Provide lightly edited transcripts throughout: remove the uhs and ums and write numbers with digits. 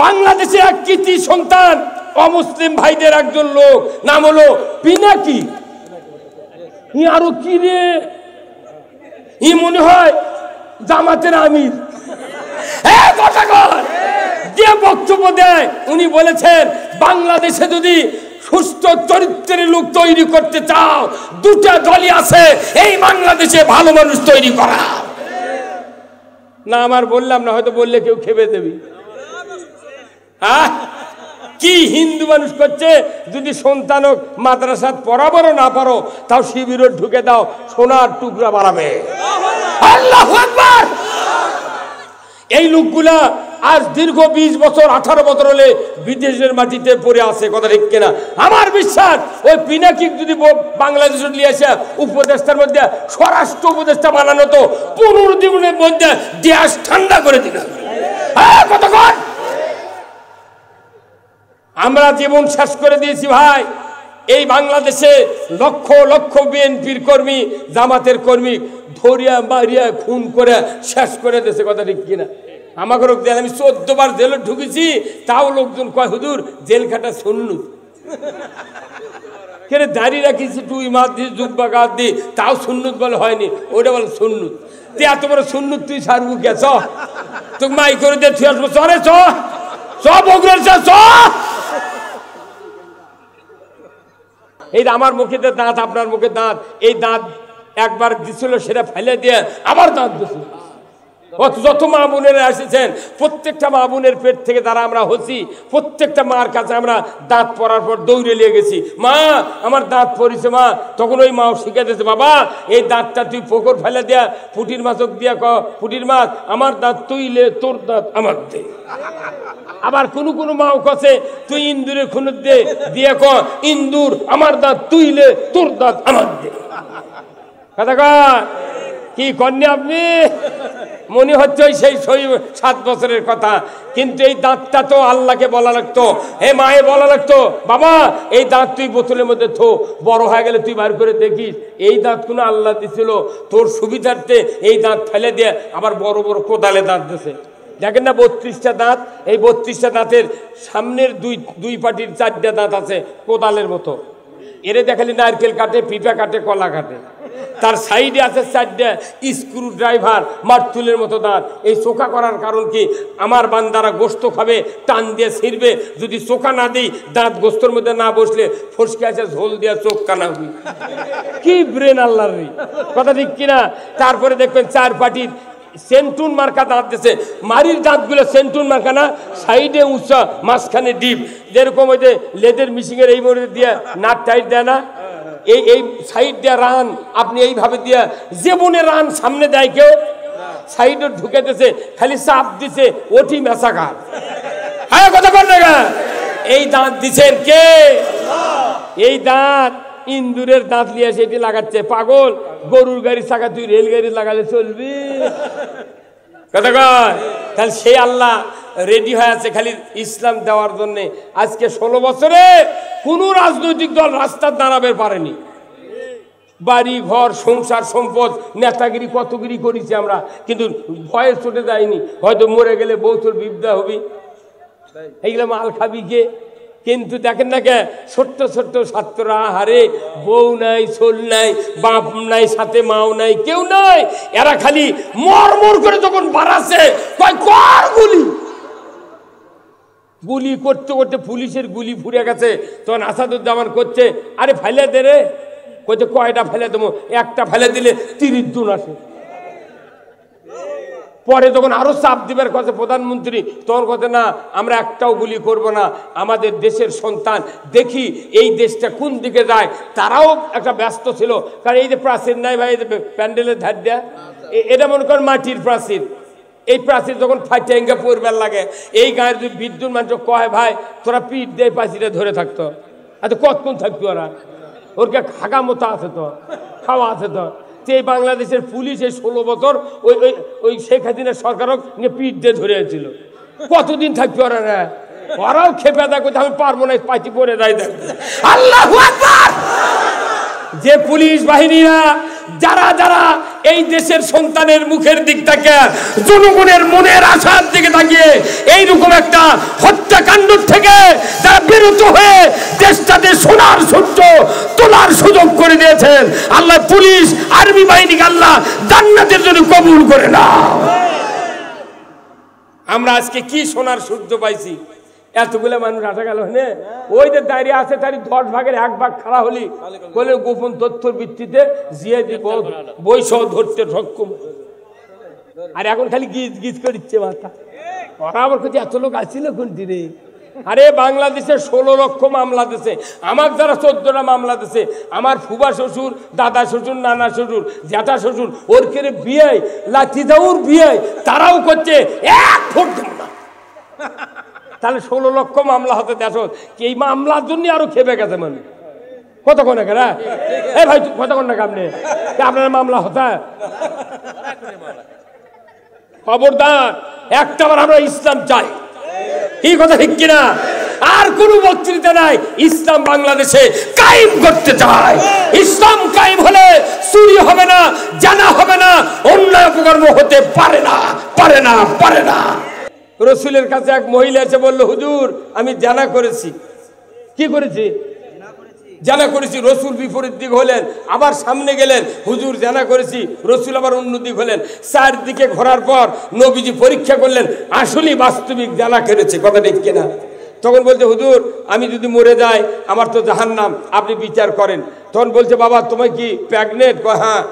বাংলাদেশের এক কৃতি সন্তান অমুসলিম ভাইদের একজন লোক, নাম হলো পিনাকি। আরো কি রে, ই মনে হয় জামাতের আমির। যে বক্তব্য দেয় উনি বলেছেন, বাংলাদেশে যদি সুস্থ চরিত্রের লোক তৈরি করতে চাও, দুটা দলই আছে, এই বাংলাদেশে ভালো মানুষ তৈরি করা। না আমার বললাম না, হয়তো বললে কেউ খেপে দেবি। কি হিন্দু মানুষ করছে, যদি সন্তানক মাদ্রাসাত পড়াবারও না পারো, তাও শিবিরে ঢুকে দাও, সোনার টুকরা বাড়াবে। আল্লাহু আকবার। এই লোকগুলা আজ দীর্ঘ 20 বছর 18 বছর হলে বিদেশের মাটিতে পড়ে আছে, কথা ঠিক কিনা? আমার বিশ্বাস ওই পিনাকি যদি বাংলাদেশে নিয়ে আসে উপদেষ্টার মধ্যে স্বরাষ্ট্র উপদেষ্টা বানানো তো 15 দিনের মধ্যে দেশ ঠান্ডা করে দিল। কতক্ষণ আমরা জীবন শেষ করে দিয়েছি ভাই। এই বাংলাদেশে লক্ষ লক্ষ বিএনপির কর্মী, জামাতের কর্মী ধরিয়া মারিয়া খুন করে শেষ করে দিয়েছে, কথা ঠিক কিনা? আমাকে আমি 14 বার জেলে ঢুকেছি, তাও লোকজন কয় হুজুর জেল খাটা সুন্নত। কেরে দাড়ি রাখিছি, টুই মাছ দিয়ে জুব্বা গাছ দিয়ে, তাও সুন্নত বলে হয়নি, ওটা বলে সুন্নত। তুই এত বড় সুন্নত তুই সারবু কে? চ তোকে মাই করে দিয়ে তুই আসবো, চরে চ বগুড়ার চ। এই আমার মুখে দাঁত, আপনার মুখে দাঁত, এই দাঁত একবার দিছিল, সেটা ফেলে দিয়ে আবার দাঁত দিছিল। যত মা বোনেরা এসেছেন, প্রত্যেকটা মা বোনের পেট থেকে তারা আমরা হচ্ছি, প্রত্যেকটা মার কাছে আমরা দাঁত পড়ার পর দৌড়ে নিয়ে গেছি, মা আমার দাঁত পড়েছে মা। তখন ওই মাও শিখে দিয়েছে, বাবা এই দাঁতটা তুই পুকুর ফেলে দেয়া, পুটির মাছক দিয়া ক, পুটির মাছ আমার দাঁত তুইলে তোর দাঁত আমার দে। আবার কোন কোন মাও কছে, তুই ইন্দুরের খুনুর দে দিয়ে ক, ইন্দুর আমার দাঁত তুইলে তোর দাঁত আমার দে। কথা কয় কি কন্যা আপনি? মনে হচ্ছে সেই 7 বছরের কথা, কিন্তু এই দাঁতটা তো আল্লাহকে বলা লাগতো, হে মায়ে বলা লাগতো, বাবা এই দাঁত তুই বোতলের মধ্যে থো, বড় হয়ে গেলে তুই বার করে দেখিস। এই দাঁত কোনো আল্লাহ দিছিল তোর সুবিধার্থে, এই দাঁত ফেলে দিয়ে আবার বড় বড় কোদালে দাঁত দিছে। দেখেন না 32টা দাঁত, এই 32টা দাঁতের সামনের দুই পাটির 4টা দাঁত আছে কোদালের মতো। এরে দেখালি নারকেল কাটে, পিঠা কাটে, কলা কাটে। তার সাইডে আছে 4টা স্ক্রু ড্রাইভার, মারতুলের মতো দাঁত। এই চোখা করার কারণ কি? আমার বান্দারা গোস্ত খাবে, টান দিয়ে ছিঁড়বে, যদি চোখা না দিই, দাঁত গোস্তর মধ্যে না বসলে ফসকে আছে, ঝোল দিয়া চোখ কানা হবি। কি ব্রেন আল্লাহর, কথা ঠিক কিনা? তারপরে দেখবেন 4 পাটির সেন্টুন মার্কা দাঁত দিয়েছে। মারির দাঁতগুলো সেন্টুন মার্কা না, সাইডে উঁচা, মাঝখানে ডিপ, যেরকম ওই যে লেদের মিশিংয়ের এই মধ্যে দিয়ে নাট টাইট দেয় না, এই সাইড দিয়ে রান আপনি এইভাবে দিয়ে জীবনে রান সামনে দেয় কেউ? সাইডে ঢুকে দিয়েছে, খালি চাপ দিছে, ওটি মেসাকার। হ্যাঁ কথা বল না, এই দাঁত দিছেন কে? এই দাঁত ইন্দুরের দাঁত নিয়ে সেটি লাগাচ্ছে। পাগল, গরুর গাড়ির চাকা তুই রেলগাড়ি লাগালে চলবি? কথা কয়। তাহলে সেই আল্লাহ রেডি হয়ে আছে খালি ইসলাম দেওয়ার জন্য। আজকে 16 বছরে কোন রাজনৈতিক দল রাস্তার দাঁড়াবে পারেনি। বাড়ি ঘর সংসার সম্পদ নেতাগিরি কতগিরি করেছি আমরা, কিন্তু ভয়ে ছুটে যায়নি। হয়তো মরে গেলে বউ তোর বিদ্যা হবি, এইগুলো মাল খাবি কে? কিন্তু দেখেন না কে, ছোট্ট ছোট্ট ছাত্ররা, হারে বউ নাই, ছোল নাই, বাপ নাই, সাথে মাও নাই, কেউ নাই, এরা খালি মরমর করে যখন বাড়াচ্ছে, গুলি করতে করতে পুলিশের গুলি ফুরে গেছে। তখন আসাদুজ্জামান করছে, আরে ফেলে দে রে। কইতে কয়টা ফেলে দেবো? একটা ফেলে দিলে 30 জন আসে। পরে যখন আরো চাপ দিবার কথা প্রধানমন্ত্রী, তখন কথা না আমরা একটাও গুলি করব না, আমাদের দেশের সন্তান, দেখি এই দেশটা কোন দিকে যায়। তারাও একটা ব্যস্ত ছিল, কারণ এই যে প্রাচীর নাই ভাই, এই যে প্যান্ডেলের ধার দেয়া, এটা মনে করেন মাটির প্রাচীর। এই প্রাচীর যখন ফাইটেঙ্গা পড়বার লাগে, এই গায়ের যদি বিদ্যুৎ মানুষ কয় ভাই তোরা পিঠ দিয়ে প্রাচীরে ধরে থাকতো, আচ্ছা কতক্ষণ থাকতো ওরা? ওরকে খাগা মতো আছে তো, খাওয়া আছে তো। এই বাংলাদেশের পুলিশ এই 16 বছর ওই শেখ হাসিনার সরকারও নিয়ে পিঠ দিয়ে ধরেছিল, কতদিন থাকবে ওরা? ওরাও খেপে দেখো, আমি পারবো না, পাইটি পরে যাই। আল্লাহু আকবার। যে পুলিশ বাহিনীরা যারা যারা এই দেশের সন্তানের মুখের দিক থেকে, জনগণের মনের আশার দিকে তাকিয়ে এইরকম একটা হত্যাকাণ্ড থেকে তারা বিরত হয়ে দেশটাতে সোনার সূর্য তোলার সুযোগ করে দিয়েছেন। আল্লাহ পুলিশ আর্মি বাহিনীকে আল্লাহ জান্নাতের জন্য কবুল করে না। আমরা আজকে কি সোনার সূর্য পাইছি, এতগুলো মানুষ আসা গেল না, ওই যে দাঁড়িয়ে আছে তারই 10 ভাগের 1 ভাগ খারাপ হলি বলে গোপন তথ্যের ভিত্তিতে জিয়ে দিব বৈষদ ধরতে সক্ষম। আর এখন খালি গিজ গিজ করে দিচ্ছে মাথা। ওরা আবার কোথায় এত লোক আসছিল কোনটি রে? আরে বাংলাদেশে 16 লক্ষ মামলা দিছে, আমার যারা 14টা মামলা দিছে, আমার ফুবা শ্বশুর, দাদা শ্বশুর, নানা শ্বশুর, জ্যাঠা শ্বশুর, ওর কেড়ে বিয়ে লাঠিদাউর বিয়ে তারাও করছে 1 ফুট না। তাহলে 16 লক্ষ মামলা হতে দেশ, এই মামলার জন্য আরো খেপে গেছে মানুষ। কতক্ষণ এখানে এই ভাই কতক্ষণ না আপনি আপনার মামলা হতা খবরদার, একটা বার আমরা ইসলাম চাই, কি কথা ঠিক কিনা? আর কোন বক্তৃতা নাই, ইসলাম বাংলাদেশে কায়েম করতে চায়। ইসলাম কায়েম হলে চুরি হবে না, জানা হবে না, অন্যায় অপকর্ম হতে পারে না, পারে না, পারে না। রসুলের কাছে এক মহিলা এসে বলল, হুজুর আমি জানা করেছি। কি করেছি? জানা করেছি। রসুল বিপরীত দিক হলেন, আবার সামনে গেলেন, হুজুর জানা করেছি। রসুল আবার অন্য দিক হলেন। 4 দিকে ঘোরার পর নবীজি পরীক্ষা করলেন, আসলেই বাস্তবিক জানা করেছে, কথা ঠিক কিনা? তখন বলছে, হুজুর আমি যদি মরে যাই আমার তো জাহান্নাম, আপনি বিচার করেন। তখন বলছে, বাবা তোমায় কি প্রেগনেন্ট? হ্যাঁ।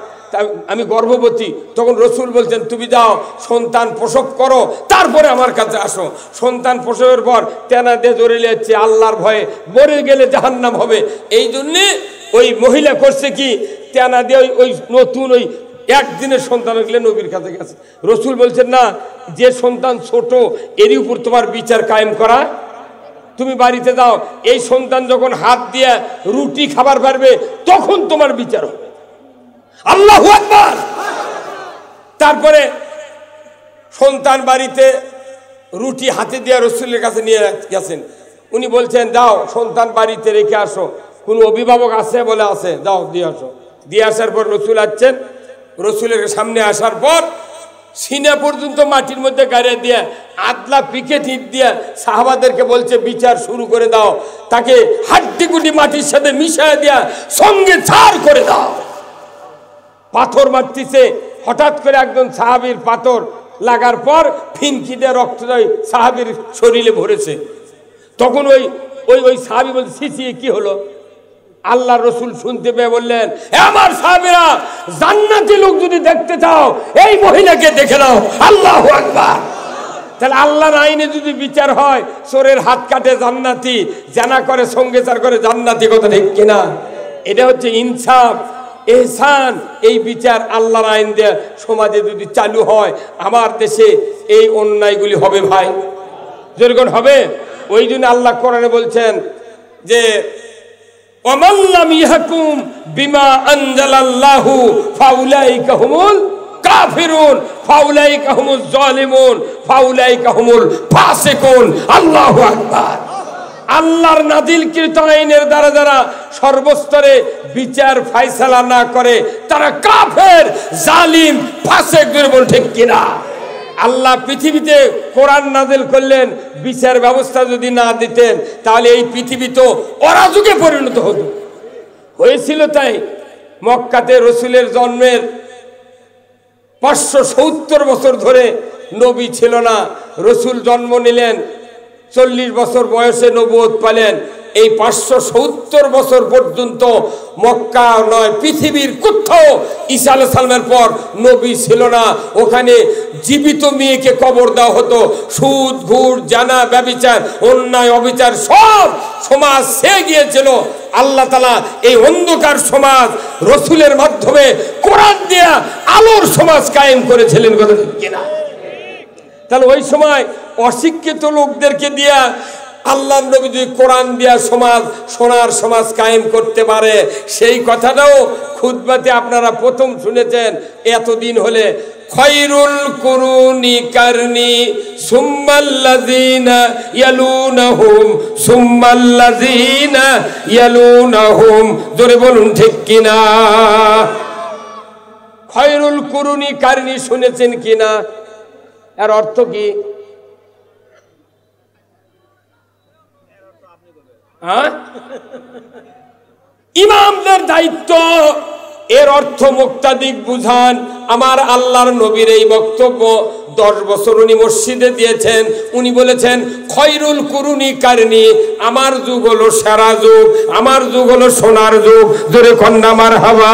আমি গর্ভবতী। তখন রসুল বলছেন, তুমি যাও সন্তান প্রসব করো, তারপরে আমার কাছে আসো। সন্তান প্রসবের পর তেনা দিয়ে জোরে যাচ্ছে, আল্লাহর ভয়ে মরে গেলে জাহান্নাম হবে। এই জন্যে ওই মহিলা করছে কি, তেনা দিয়ে ওই নতুন ওই একদিনের সন্তান গেলে নবীর কাছে গেছে। রসুল বলছেন, না, যে সন্তান ছোট এরই উপর তোমার বিচার কায়েম করা, তুমি বাড়িতে যাও, এই সন্তান যখন হাত দিয়ে রুটি খাবার পারবে তখন তোমার বিচার হবে। আল্লাহু আকবার। তারপরে সন্তান বাড়িতে রুটি হাতে দিয়ে রসুলের কাছে নিয়ে গেছেন। উনি বলছেন, যাও সন্তান বাড়িতে রেখে আসো। কোন অভিভাবক আছে? বলে আছে, যাও দিয়ে আসো। দিয়ে আসার পর রসুল আসছেন। রসুলের সামনে আসার পর সিনা পর্যন্ত মাটির মধ্যে গাড়িয়ে দিয়ে আদলা পিকে ঠিক দিয়ে সাহাবাদেরকে বলছে, বিচার শুরু করে দাও। তাকে হাড্ডি গুটি মাটির সাথে মিশিয়ে দিয়া সঙ্গে ছাড় করে দাও। পাথর মারতেছে, হঠাৎ করে একজন সাহাবীর পাথর লাগার পর ফিনকি দিয়ে রক্ত সাহাবীর শরীরে ভরেছে। তখন ওই সাহাবী বলছে, সিসি কি হলো? আল্লাহ রসুল শুনতে পেয়ে বললেন, আমার সাহাবীরা, জান্নাতি লোক যদি দেখতে চাও এই মহিলাকে দেখে নাও। আল্লাহু আকবার। তাহলে আল্লাহর আইনে যদি বিচার হয়, চোরের হাত কাটে জান্নাতি, জানা করে সঙ্গে চার করে জান্নাতি, কথা ঠিক কিনা? এটা হচ্ছে ইনসাফ, এহসান। এই বিচার আল্লাহর আইন দিয়ে সমাজে যদি চালু হয়, আমার দেশে এই অন্যায়গুলি হবে ভাই, যেরকম হবে। ওই জন্য আল্লাহ কোরআনে বলছেন যে, ওয়ামান লাম ইয়াহকুম বিমা আনজালাল্লাহু ফাউলাইকা হুমুল কাফিরুন ফাউলাইকা হুমুজ জালিমুন ফাউলাইকা হুমুল ফাসিকুন। আল্লাহু আকবার। আল্লাহর নাজিলকৃত আইনের দ্বারা যারা সর্বস্তরে বিচার ফায়সালা না করে তারা কাফের, জালিম, ফাসিক। বল ঠিক কিনা? আল্লাহ পৃথিবীতে কোরআন নাজিল করলেন, বিচার ব্যবস্থা যদি না দিতেন তাহলে এই পৃথিবী তো অরাজকে পরিণত হতো। হয়েছিল তাই। মক্কাতে রসুলের জন্মের 570 বছর ধরে নবী ছিল না। রসুল জন্ম নিলেন, 40 বছর বয়সে নবুয়ত পেলেন। এই 570 বছর পর্যন্ত মক্কা নয়, পৃথিবীর কোথাও ঈসা আলাইহিস সালামের পর নবী ছিল না। ওখানে জীবিত মেয়েকে কবর দেওয়া হতো। সুদ, ঘুষ, জানা, ব্যভিচার, অন্যায়, অবিচার সব সমাজ সে গিয়েছিল। আল্লাহ তাআলা এই অন্ধকার সমাজ রসুলের মাধ্যমে কোরআন দিয়া আলোর সমাজ কায়েম করেছিলেন, কথা ঠিক কিনা? তাহলে ওই সময় অশিক্ষিত লোকদেরকে দিয়া আল্লাহর নবী যদি কোরআন দিয়া সমাজ, সোনার সমাজ কায়েম করতে পারে, সেই কথাটাও খুতবাতে আপনারা প্রথম শুনেছেন। এতদিন হলে খয়রুল কুরুনি কারনি সুম্মাল্লাযিনা ইয়ালুনাহুম সুম্মাল্লাযিনা ইয়ালুনাহুম। জোরে বলুন ঠিক কিনা? খয়রুল কুরুনি কারনি শুনেছেন কিনা? এর অর্থ কি? ইমামদের দায়িত্ব, এর অর্থ মুক্তাদিক বুঝান। আমার আল্লাহর নবীর এই বক্তব্য 10 বছর উনি মসজিদে দিয়েছেন। উনি বলেছেন খয়রুল কুরুনি কারনি, আমার যুগ হলো সেরা যুগ, আমার যুগ হলো সোনার যুগ। জোরে কন্যা মারহাবা।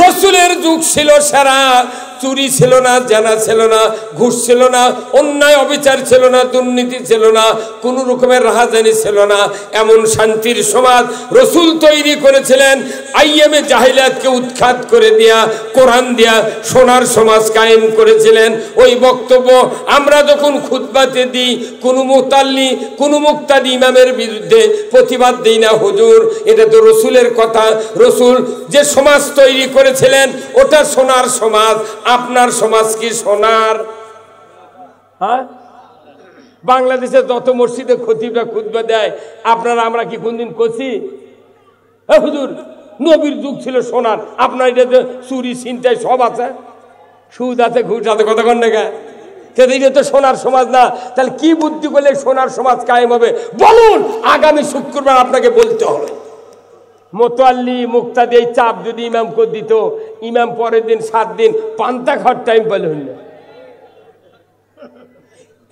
রসুলের যুগ ছিল সেরা, চুরি ছিল না, জানা ছিল না, ঘুষ ছিল না, অন্যায় অবিচার ছিল না, দুর্নীতি ছিল না, কোনো রকমের রাহাজানি ছিল না। এমন শান্তির সমাজ রসুল তৈরি করেছিলেন। আইয়ামে জাহিলিয়াতকে উৎখাত করে দিয়া, কোরআন দিয়া সোনার সমাজ কায়েম করেছিলেন। ওই বক্তব্য আমরা যখন খুতবাতে দিই, কোনো মুতাল্লি, কোনো মুক্তাদি ইমামের বিরুদ্ধে প্রতিবাদ দিই না। হুজুর, এটা তো রসুলের কথা। রসুল যে সমাজ তৈরি করেছিলেন ওটা সোনার সমাজ। আপনার সমাজ কি সোনার? হ্যাঁ, বাংলাদেশে যত মসজিদে খতিবরা খুতবা দেয়, আপনারা আমরা কি কোনদিন করছি? হুজুর, নবীর যুগ ছিল সোনার, আপনার এটা চুরি ছিনতাই সব আছে, সুদ আছে, ঘুষ আছে, কথা কন না? এটা তো সোনার সমাজ না। তাহলে কি বুদ্ধি করলে সোনার সমাজ কায়েম হবে বলুন? আগামী শুক্রবার আপনাকে বলতে হবে। মোতাল্লি মুক্তাদি এই চাপ যদি ইমাম করে দিত, ইমাম পরের দিন 7 দিন পান্তা খাওয়ার টাইম পেলে হইল।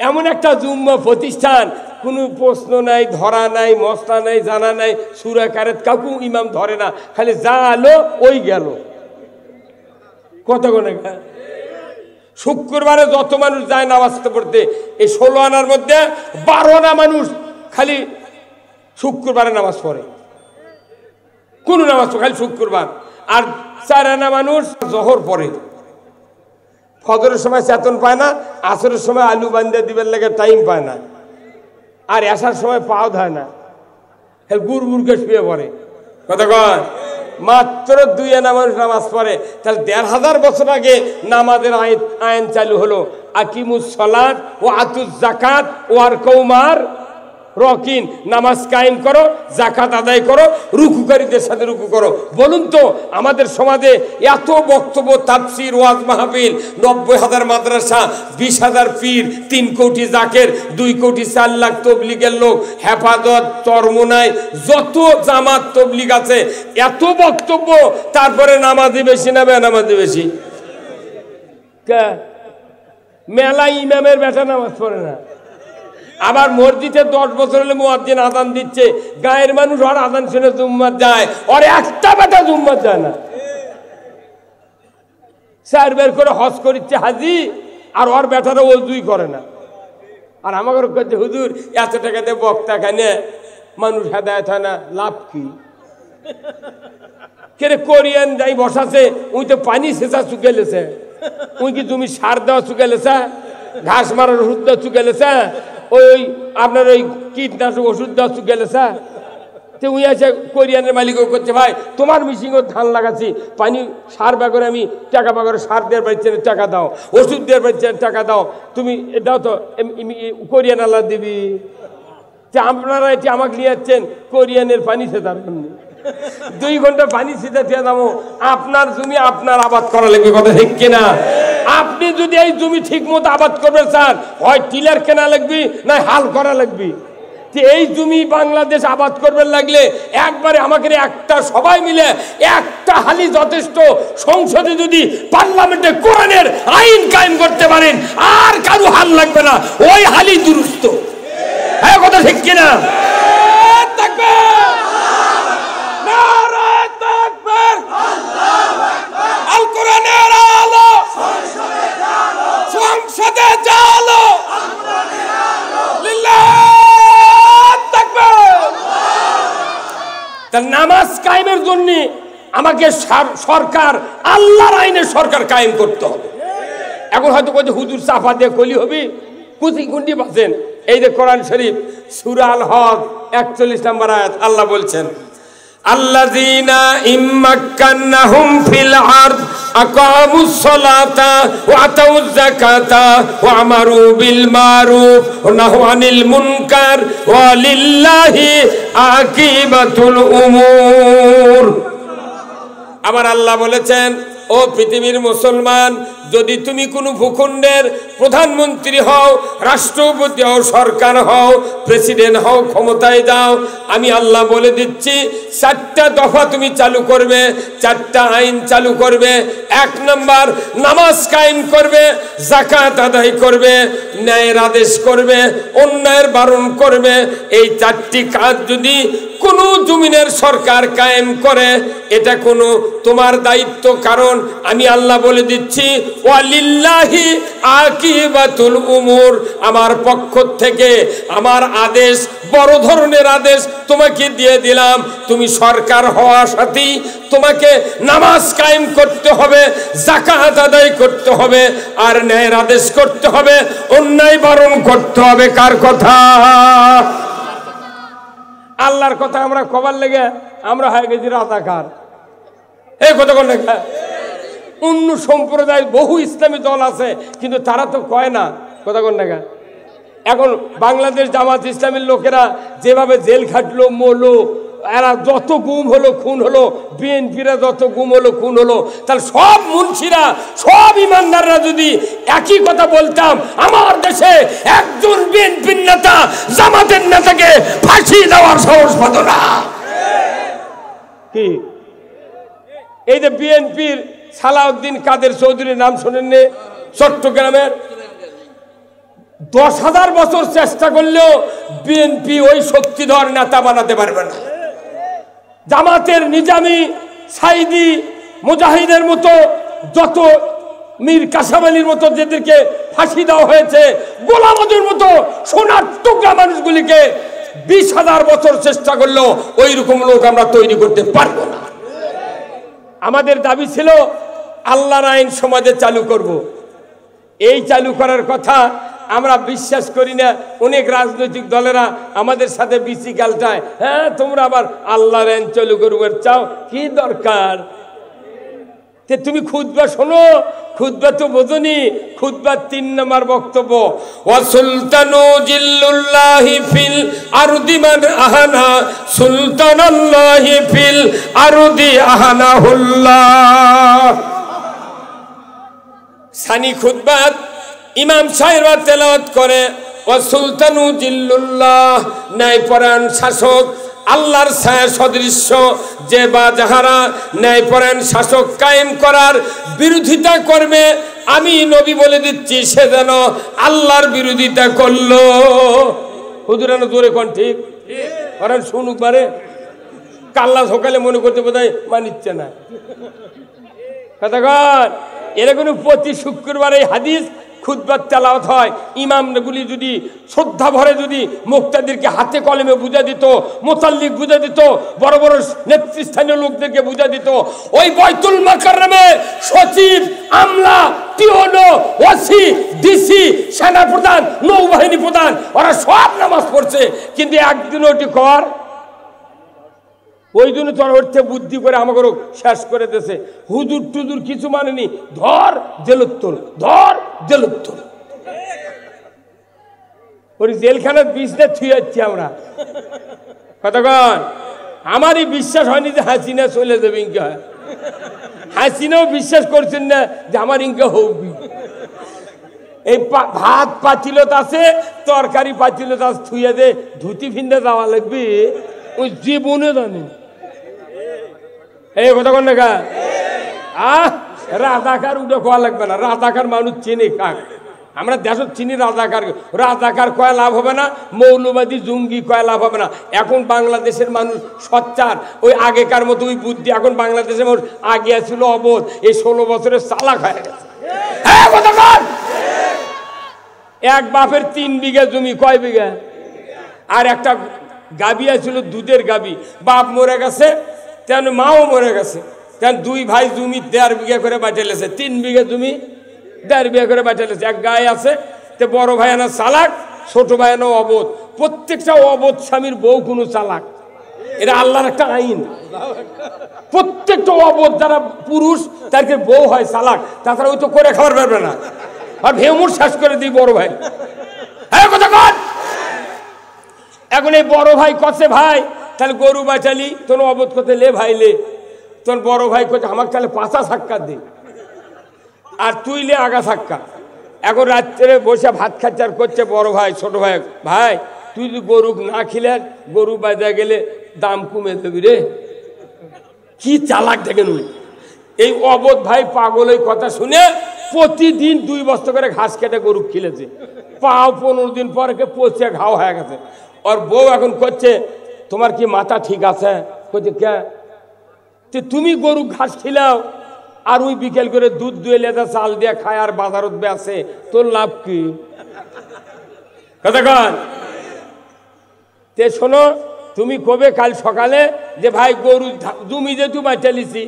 এমন একটা জুম্মা প্রতিষ্ঠান, কোনো প্রশ্ন নাই, ধরা নাই, মশলা নাই, জানা নাই, সূরা কারেত কাউকে ইমাম ধরে না, খালি যা আলো ওই গেল। কত গনে শুক্রবারে যত মানুষ যায় নামাজ পড়তে, এই 16 আনার মধ্যে 12 আনা মানুষ খালি শুক্রবারে নামাজ পড়ে। কোন নামাজ খালি শুক্রবার। আর 4 আনা মানুষ জোহর পড়ে। ফজরের সময় চেতন পায় না, আসরের সময় আলু বান্ধে দিবেন লাগে টাইম পায় না, আর আসার সময় পাও ধায় না, গুড় গুড়কে শুয়ে পড়ে। কথা কয়, মাত্র 2 আনা মানুষ নামাজ পড়ে। তাহলে 1500 বছর আগে নামাজের আইন চালু হলো, আকিমুস সালাত ও আতুজ যাকাত ও আর কৌমার রকিন, নামাজ কায়েম করো, যাকাত আদায় করো, রুকুকারীদের সাথে রুকু করো। বলুন তো, আমাদের সমাজে এত বক্তব্য, তাফসীর, ওয়াজ মাহফিল, 90,000 মাদ্রাসা, 20,000 পীর, 3 কোটি জাকের, 2 কোটি 4 লাখ তবলিগের লোক, হেফাজত, চরমোনাই, যত জামাত তবলিগ আছে, এত বক্তব্য, তারপরে নামাজি বেশি না বেনামাজি বেশি? মেলা ইমামের বেটা নামাজ পড়ে না। আবার মসজিদে 10 বছর হলে মুয়াজ্জিন আযান দিচ্ছে, গায়ের মানুষ আর আযান শুনে জুম্মাত যায়, আর একটা বেটা জুম্মাত যায় না। 4 বের করে হজ করিচ্ছে হাজি, আর ওর বেটারা ওযুই করে না। আর আমাকে কাছে হুজুর এত টাকা দিয়ে বক্তা খানে মানুষ হেদায়েত হয় না, লাভ কি? কেরে কোরিয়ান যাই বসাছে, ওই তো পানি সেচা চুকেলেছে, ওই কি তুমি সার দেওয়া চুকেলেছে, ঘাস মারার ওষুধ দেওয়া চুকেলেছে, ওই আপনার ওই কীটনাশক ওষুধ দেওয়া চুকেলেছে। তো উই আছে কোরিয়ানের মালিকও করছে, ভাই তোমার মিশিংও ধান লাগাচ্ছি, পানি সার ব্যাগরে আমি টাকা ব্যাগরে সার দেওয়ার পারছি টাকা দাও, ওষুধ দেওয়ার পারছি টাকা দাও, তুমি দাও তো, কোরিয়ান আল্লাহ দিবি। যে আপনারা এটি আমাকে নিয়ে যাচ্ছেন কোরিয়ানের পানি সেটার জন্য, 2 ঘন্টা পানি সেটা দিয়ে যাবো। আপনার জমি আপনার আবাদ করা লাগবে, কথা ঠিক কিনা? আপনি যদি এই জমি ঠিক মতো আবাদ করবেন স্যার, হয় টিলার কেনা লাগবে, না হাল করা লাগবে। এই জমি বাংলাদেশ আবাদ করবেন লাগলে একবারে আমাকে একটা সবাই মিলে একটা হালি যথেষ্ট। সংসদে যদি পার্লামেন্টে কোরআনের আইন কায়েম করতে পারেন, আর কারো হাল লাগবে না, ওই হালি দুরুস্ত। হ্যাঁ, কথা ঠিক কিনা? আল কোরআনের আলো সংসদে জালো, নামাজ কায়েমের জন্য আমাকে সরকার, আল্লাহর আইনে সরকার কায়েম করতে হবে। এখন হয়তো কত হুজুর চাপা দিয়ে কলি হবি, কুন্টি পাচ্ছেন। এই যে কোরআন শরীফ সূরা আল হজ 41 নম্বর আয়াত, আল্লাহ বলছেন, আল্লাযীনা ইম্মাক্কান্নাহুম ফিল আরদ আকামুস সালাতা ওয়া আতাউয যাকাতা ওয়া আমারু বিল মারুফ ওয়া নাহু আনিল মুনকার ওয়া লিল্লাহি আকিবাতুল উমুর। আমার আল্লাহ বলেছেন, ও পৃথিবীর মুসলমান, যদি তুমি কোনো ভূখণ্ডের প্রধানমন্ত্রী হও, রাষ্ট্রপতি হও, সরকার হও, প্রেসিডেন্ট হও, ক্ষমতায় যাও, আমি আল্লাহ বলে দিচ্ছি 4টা দফা তুমি চালু করবে, 4টা আইন চালু করবে। 1 নম্বর, নামাজ কায়েম করবে, যাকাত আদায় করবে, ন্যায়ের আদেশ করবে, অন্যায়ের বারণ করবে। এই 4টি কাজ যদি কোনো জমিনের সরকার কায়েম করে, এটা কোনো তোমার দায়িত্ব। কারণ আমি আল্লাহ বলে দিচ্ছি, ওয়ালিল্লাহি আকিবাতুল উমুর, আমার পক্ষ থেকে আমার আদেশ, বড় ধরনের আদেশ তোমাকে দিয়ে দিলাম। তুমি সরকার হওয়ার সাথেই তোমাকে নামাজ কায়েম করতে হবে, যাকাত আদায় করতে হবে, আর ন্যায়ের আদেশ করতে হবে, অন্যায় বারণ করতে হবে। কার কথা? আল্লাহর কথা আমরা কবার লেগে আমরা হয়ে গেছি রাজাকার। এই কথা কোন লেখা? অন্য সম্প্রদায় বহু ইসলামী দল আছে, কিন্তু তারা তো কয় না। কথা কোন লেখা? এখন বাংলাদেশ জামাত ইসলামের লোকেরা যেভাবে জেল খাটলো, মরলো, এরা যত গুম হলো, খুন হলো, বিএনপিরা যত গুম হলো, খুন হলো, তাহলে সব মুন্সিরা, সব ইমানদাররা যদি একই কথা বলতাম, আমার দেশে একজন বিএনপির নেতা জামাতের নেতাকে ফাঁসি দেওয়ার সাহস পাত না। কি এই যে বিএনপির সালাউদ্দিন কাদের চৌধুরীর নাম শোনেননি? চট্টগ্রামের 10,000 বছর চেষ্টা করলেও বিএনপি ওই শক্তিধর নেতা বানাতে পারবে না। জামাতের নিজামী, সাইদি, মুজাহিদের মতো যত, মীর কাসেম আলীর মতো যাদেরকে ফাঁসি দেওয়া হয়েছে, গোলাম আজমের মতো সোনার টুকরা মানুষগুলিকে 20,000 বছর চেষ্টা করলেও ওই রকম লোক আমরা তৈরি করতে পারবো না। আমাদের দাবি ছিল আল্লাহর আইন সমাজে চালু করব। এই চালু করার কথা আমরা বিশ্বাস করি না। অনেক রাজনৈতিক দলেরা আমাদের সাথে বিসি গালটায়, হ্যাঁ তোমরা আবার আল্লাহর আইন চালু করবে চাও, কি দরকার? তুমি খুতবা শোনো, খুতবা তো বোঝনি। খুতবার 3 নম্বর বক্তব্য, ওয়া সুলতানু জিল্লুল্লাহি ফিল আরদি মান আহানা সুলতানাল্লাহি ফিল আরদি আহানাহুল্লাহ। সানি খুতবাত ইমাম সাহেবরা তেলাওয়াত করে, ওয়া সুলতানু জিল্লুল্লাহ, ন্যায়পরায়ণ শাসক, আল্লাহর ছায়া সদৃশ্য যে বা যাহারা ন্যায়পরায়ণ শাসক কায়েম করার বিরোধিতা করবে, আমি নবী বলে দিচ্ছি সে যেন আল্লাহর বিরোধিতা করলো। হুজুরানো জোরে কোন ঠিক? কারণ শুনুক পারে, কাল্লা সকালে মনে করতে বোধহয় মানিচ্ছে না। কথা কন, এরকম প্রতি শুক্রবার এই হাদিস খুতবা তেলাওয়াত হয়। ইমামগুলি যদি শ্রদ্ধা ভরে যদি মুক্তাদিরকে হাতে কলমে বুঝা দিত, মুতাল্লিক বুঝা দিত, বড় বড় নেতৃস্থানীয় লোকদেরকে বুঝা দিত, ওই বাইতুল মুকাররমে সচিব, আমলা, টিওনো, ওসি, ডিসি, সেনাপ্রধান, নৌবাহিনী প্রধান, ওরা সব নামাজ পড়ছে, কিন্তু একদিন ওটি কর, ওই জন্য তোর উঠতে বুদ্ধি করে আমাকে শেষ করে দিয়েছে। হুজুর টুজুর কিছু মানেনি, ধর জেলোত্তর, ধর জেলোত্তর। ওই জেলখানার বিছনা থুয়ে যাচ্ছি আমরা। কতক্ষণ আমারই বিশ্বাস হয়নি যে হাসিনা চলে যাবে। ইনকা হাসিনাও বিশ্বাস করছেন না যে আমার ইনকা হোক। এই ভাত পাতিলত আছে, তরকারি পাতিলত আছে, থুয়ে দে ধুতি ফিন্দে যাওয়া লাগবে, ওই জীবনে জানে। এই কথা কন না, রাজাকার উঠে কোয়া লাগবে না। রাজাকার মানুষ চিনি কাক, আমরা দেশ চিনি রাজাকার। রাজাকার কয়া লাভ হবে না, মৌলবাদী জঙ্গি কয়া লাভ হবে না। এখন বাংলাদেশের মানুষ সচ্চার, ওই আগেকার মতো ওই বুদ্ধি এখন বাংলাদেশের মানুষ আগে ছিল অবোধ, এই 16 বছরের চালাক হয়ে গেছে। এক বাপের 3 বিঘা জমি, কয় বিঘা? আর একটা গাবি আছিল, দুধের গাবি। বাপ মরে গেছে, তেন মাও মরে গেছে, তেন 2 ভাই জমি 1.5 বিঘা করে বাঁচালেছে। 3 বিঘা জমি 1.5 বিঘা করে বাঁচালেছে। এক গায়ে আছে, তে বড় ভাই না চালাক, ছোট ভাই না অবোধ। প্রত্যেকটা অবোধ স্বামীর বউ কোনো চালাক, এটা আল্লাহর একটা আইন। প্রত্যেকটা অবোধ যারা পুরুষ তাকে বউ হয় চালাক, তাছাড়া ওই তো করে খাবার পারবে না। আর ভেমুর শেষ করে দিই বড় ভাই। হ্যাঁ কথা কন। এখন এই বড় ভাই কছে, ভাই তাহলে গরু বাঁচালি, তোর অবোধ করতে লে ভাই লে। তোর বড় ভাই কছে আমাকে তাহলে 5 সাক্ষাৎ দে। আর তুইলে আগা থাক্কা। এখন রাত্রে বসে ভাত খাচ্ছে আর করছে বড় ভাই ছোট ভাই, ভাই তুই যদি গরু না খেলে গরু বাজা গেলে দাম কমে দেবি রে। কি চালাক দেখেন এই অবোধ ভাই পাগল। এই কথা শুনে প্রতিদিন 2 বস্তা করে ঘাস কেটে গরু খেলেছে। পাও 15 দিন পরে পচে ঘাও হয়ে গেছে। আর বউ এখন করছে তোমার কি মাথা ঠিক আছে? করছে কে? তুমি গরু ঘাস খিলাও আর ওই বিকেল করে দুধ দুয়ে লেদা চাল দিয়ে খায় আর বাজারত বেচে, তোর লাভ কি? কথা কন তে শোনো, তুমি কবে কাল সকালে যে ভাই গরু জমি যে তুই বাঁচা লিছি,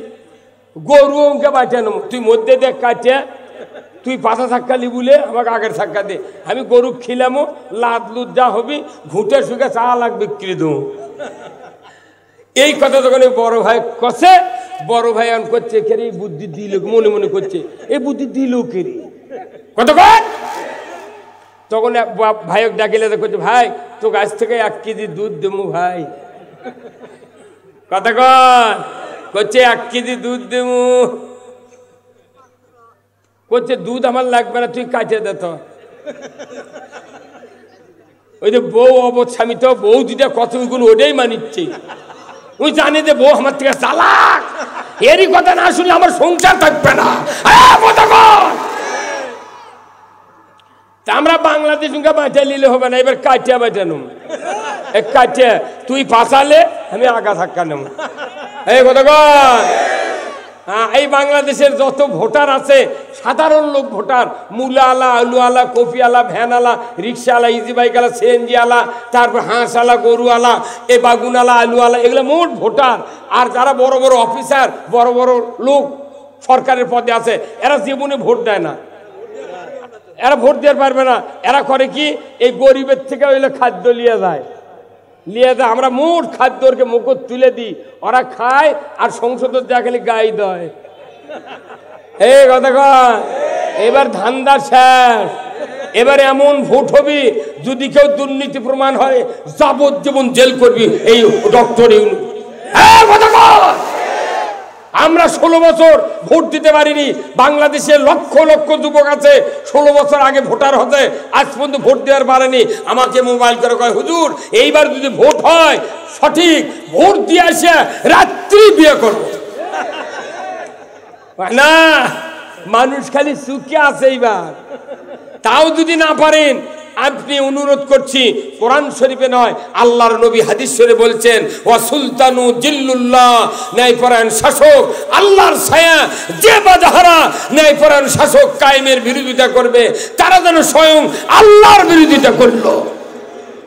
গরু ওকে বাঁচা নেব, তুই মধ্যে দেখ কাটে তুই পাতা থাক্কা লিবুলে আমাকে আগের থাক্কা দে, আমি গরু খিলামো লাদ লুদ যা হবি ঘুঁটে শুকে চা লাখ বিক্রি দেবো। এই কথা তখন বড় ভাই কষে, বড় ভাই আন করছে কে বুদ্ধি দিল, মনে মনে করছে এই বুদ্ধি দিল কে রে কতক্ষণ। তখন ভাইক ডাকিলে করছে ভাই তো গাছ থেকে 1 কেজি দুধ দেবো ভাই। কতক্ষণ করছে 1 কেজি দুধ দেবো। করছে দুধ আমার লাগবে না, তুই কাটে দে তো। ওই যে বউ অবধ স্বামী তো বউ দুটা কত ওটাই মানিচ্ছে। ওই জানি যে বউ আমার থেকে চালাক, এরই কথা না শুনলে আমার সংসার থাকবে না। আমরা বাংলাদেশ বাঁচা নিলে হবে না, এবার কাটিয়া বাঁচানো কাটিয়া তুই ফাঁসালে আমি আগা থাক্কা নেব। এই কথা হ্যাঁ, এই বাংলাদেশের যত ভোটার আছে সাধারণ লোক ভোটার, মূলা আলা, আলু আলা, কফি আলা, ভ্যান আলা, রিক্সা আলা, ইজি বাইক আলা, সিএনজি আলা, তারপর হাঁস আলা, গরু আলা, এই বাগুন আলা, আলু আলা, এগুলো মোট ভোটার। আর যারা বড় বড় অফিসার, বড় বড় লোক সরকারের পদে আছে, এরা জীবনে ভোট দেয় না, এরা ভোট দিতে পারবে না। এরা করে কি এই গরিবের থেকে ওইগুলো খাদ্য লিয়ে যায়। আমরা মোট খাদ্যকে মুখত তুলে দিই, ওরা খায় আর সংসদের যা খালি গাই দেয়। এই কথা কয় এবার ধান্দা শেষ। এবারে এমন ভোট হবে যদি কেউ দুর্নীতি প্রমাণ হয় যাবজ্জীবন জেল করবি এই ডক্টর ইউনূস। আমরা 16 বছর ভোট দিতে পারিনি। বাংলাদেশে লক্ষ লক্ষ যুবক আছে 16 বছর আগে ভোটার হতে আজ পর্যন্ত ভোট দেওয়ার পারেনি। আমাকে মোবাইল করে কয় হুজুর এইবার যদি ভোট হয় সঠিক ভোট দিয়ে আসে রাত্রি বিয়ে করব না। মানুষ খালি সুখে আছে এইবার, তাও যদি না পারেন আপনি অনুরোধ করছি কোরআন শরীফে নয় আল্লাহর নবী হাদিস শরীফে বলছেন ওয়া সুলতানু জিল্লুল্লাহ, ন্যায়পরায়ণ শাসক আল্লাহর ছায়া, যে বাজাহারা ন্যায়পরায়ণ শাসক কায়েমের বিরোধিতা করবে তারা যেন স্বয়ং আল্লাহর বিরোধিতা করলো।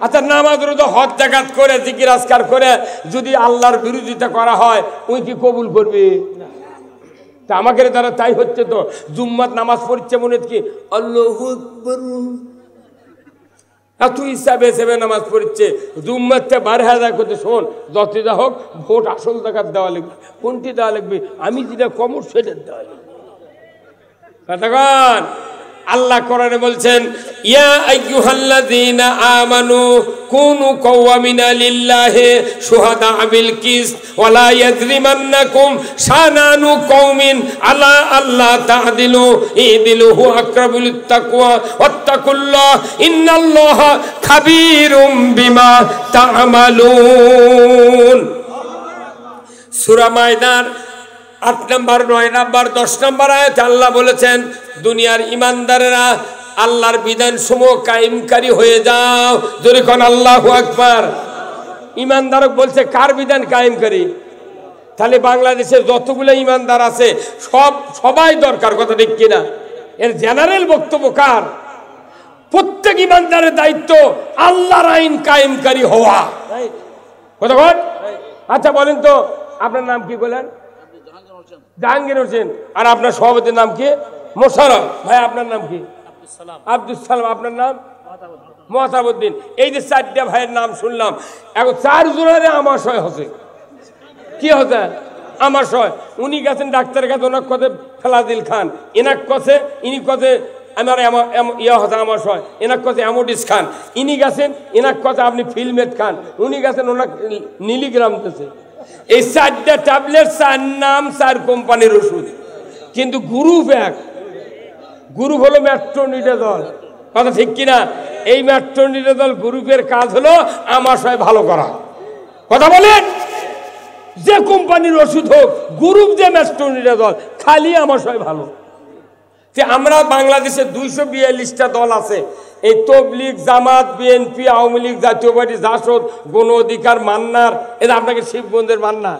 আচ্ছা নামাজ রোজা হজ জাকাত করে জিকির আজকার করে যদি আল্লাহর বিরোধিতা করা হয় ওই কি কবুল করবে? তা আমাদের দ্বারা তাই হচ্ছে তো। জুম্মাত নামাজ পড়ছে মনে কি আল্লাহু আকবার, তুই হিসাবে হিসেবে নামাজ পড়ছে জুম্মাতে 12,000 করতে। শোন যত যা হোক ভোট আসল জাকাত দেওয়া লাগবে। কোনটি দেওয়া লাগবে? আমি যেটা কমর সেটা দেওয়া লাগবে। কতক্ষণ আল্লাহ কোরআনে বলছেন ইয়া আইয়ুহাল্লাযীনা আমানু কুনু কাওয়ামিনা লিল্লাহি শুহাদা বিল কিসত ওয়ালা ইয়াজরিমান্নাকুম শানানু কওমিন আলা আল্লাহ তা'দিলু ইদিলু হুয়া আকরাবু লিত্তাকওয়া ওয়াত্তাকুল্লাহ ইন্নাল্লাহা খাবীরুম বিমা তা'মালুন। সূরা মায়দার 8 নম্বর, 9 নম্বর, 10 নম্বর আয়াত আল্লাহ বলেছেন দুনিয়ার ইমানদারেরা আল্লাহর বিধান সমূহ কায়েমকারী হয়ে যাও। জোরে কোন আল্লাহু আকবার। ইমানদারক বলছে কার বিধান কায়েমকারী? তাহলে বাংলাদেশের যতগুলো ইমানদার আছে সবাই দরকার, কথা ঠিক কিনা? এর জেনারেল বক্তব্য কার? প্রত্যেক ইমানদারের দায়িত্ব আল্লাহর আইন কায়েমকারী হওয়া। কথা বল। আচ্ছা বলেন তো আপনার নাম কি বলেন? জাহাঙ্গীর হোসেন। আর আপনার সভাপতির নাম কি? মোশাররফ ভাই। আপনার নাম কি? আব্দুল সালাম। আপনার নাম? মহতাবউদ্দিন। এই যে 4টা ভাইয়ের নাম শুনলাম, এখন 4 জনের আমাশয় হচ্ছে। কি হচ্ছে আমাশয়? উনি গেছেন ডাক্তারের কাছে, ওনার কথা ফেলাদিল খান, এনাক কাছে ইনি কাছে আমার ইয়া হচ্ছে আমাশয়, এনাক কাছে অ্যামোডিস খান। ইনি গেছেন এনাক কাছে আপনি ফিলমেট খান, উনি গেছেন ওনার মিলিগ্রাম দিতেছে। এই 4টা ট্যাবলেট 4 নাম 4 কোম্পানির ওষুধ, কিন্তু গ্রুপ এক। গ্রুপ হলো মেট্রোনিডা দল, কথা ঠিক কিনা? এই মেট্রোনিডা দল গ্রুপের কাজ হলো আমাশয় ভালো করা, কথা বলেন। যে কোম্পানির ওষুধ হোক, গ্রুপ যে মেট্রোনিডা দল খালি আমাশয় ভালো। যে আমরা বাংলাদেশে 242টা দল আছে, এই তবলিগ, জামাত, বিএনপি, আওয়ামী লীগ, জাতীয় পার্টি, জাসদ, গণ অধিকার, মান্নার, এটা আপনাকে শিবগঞ্জের মান্না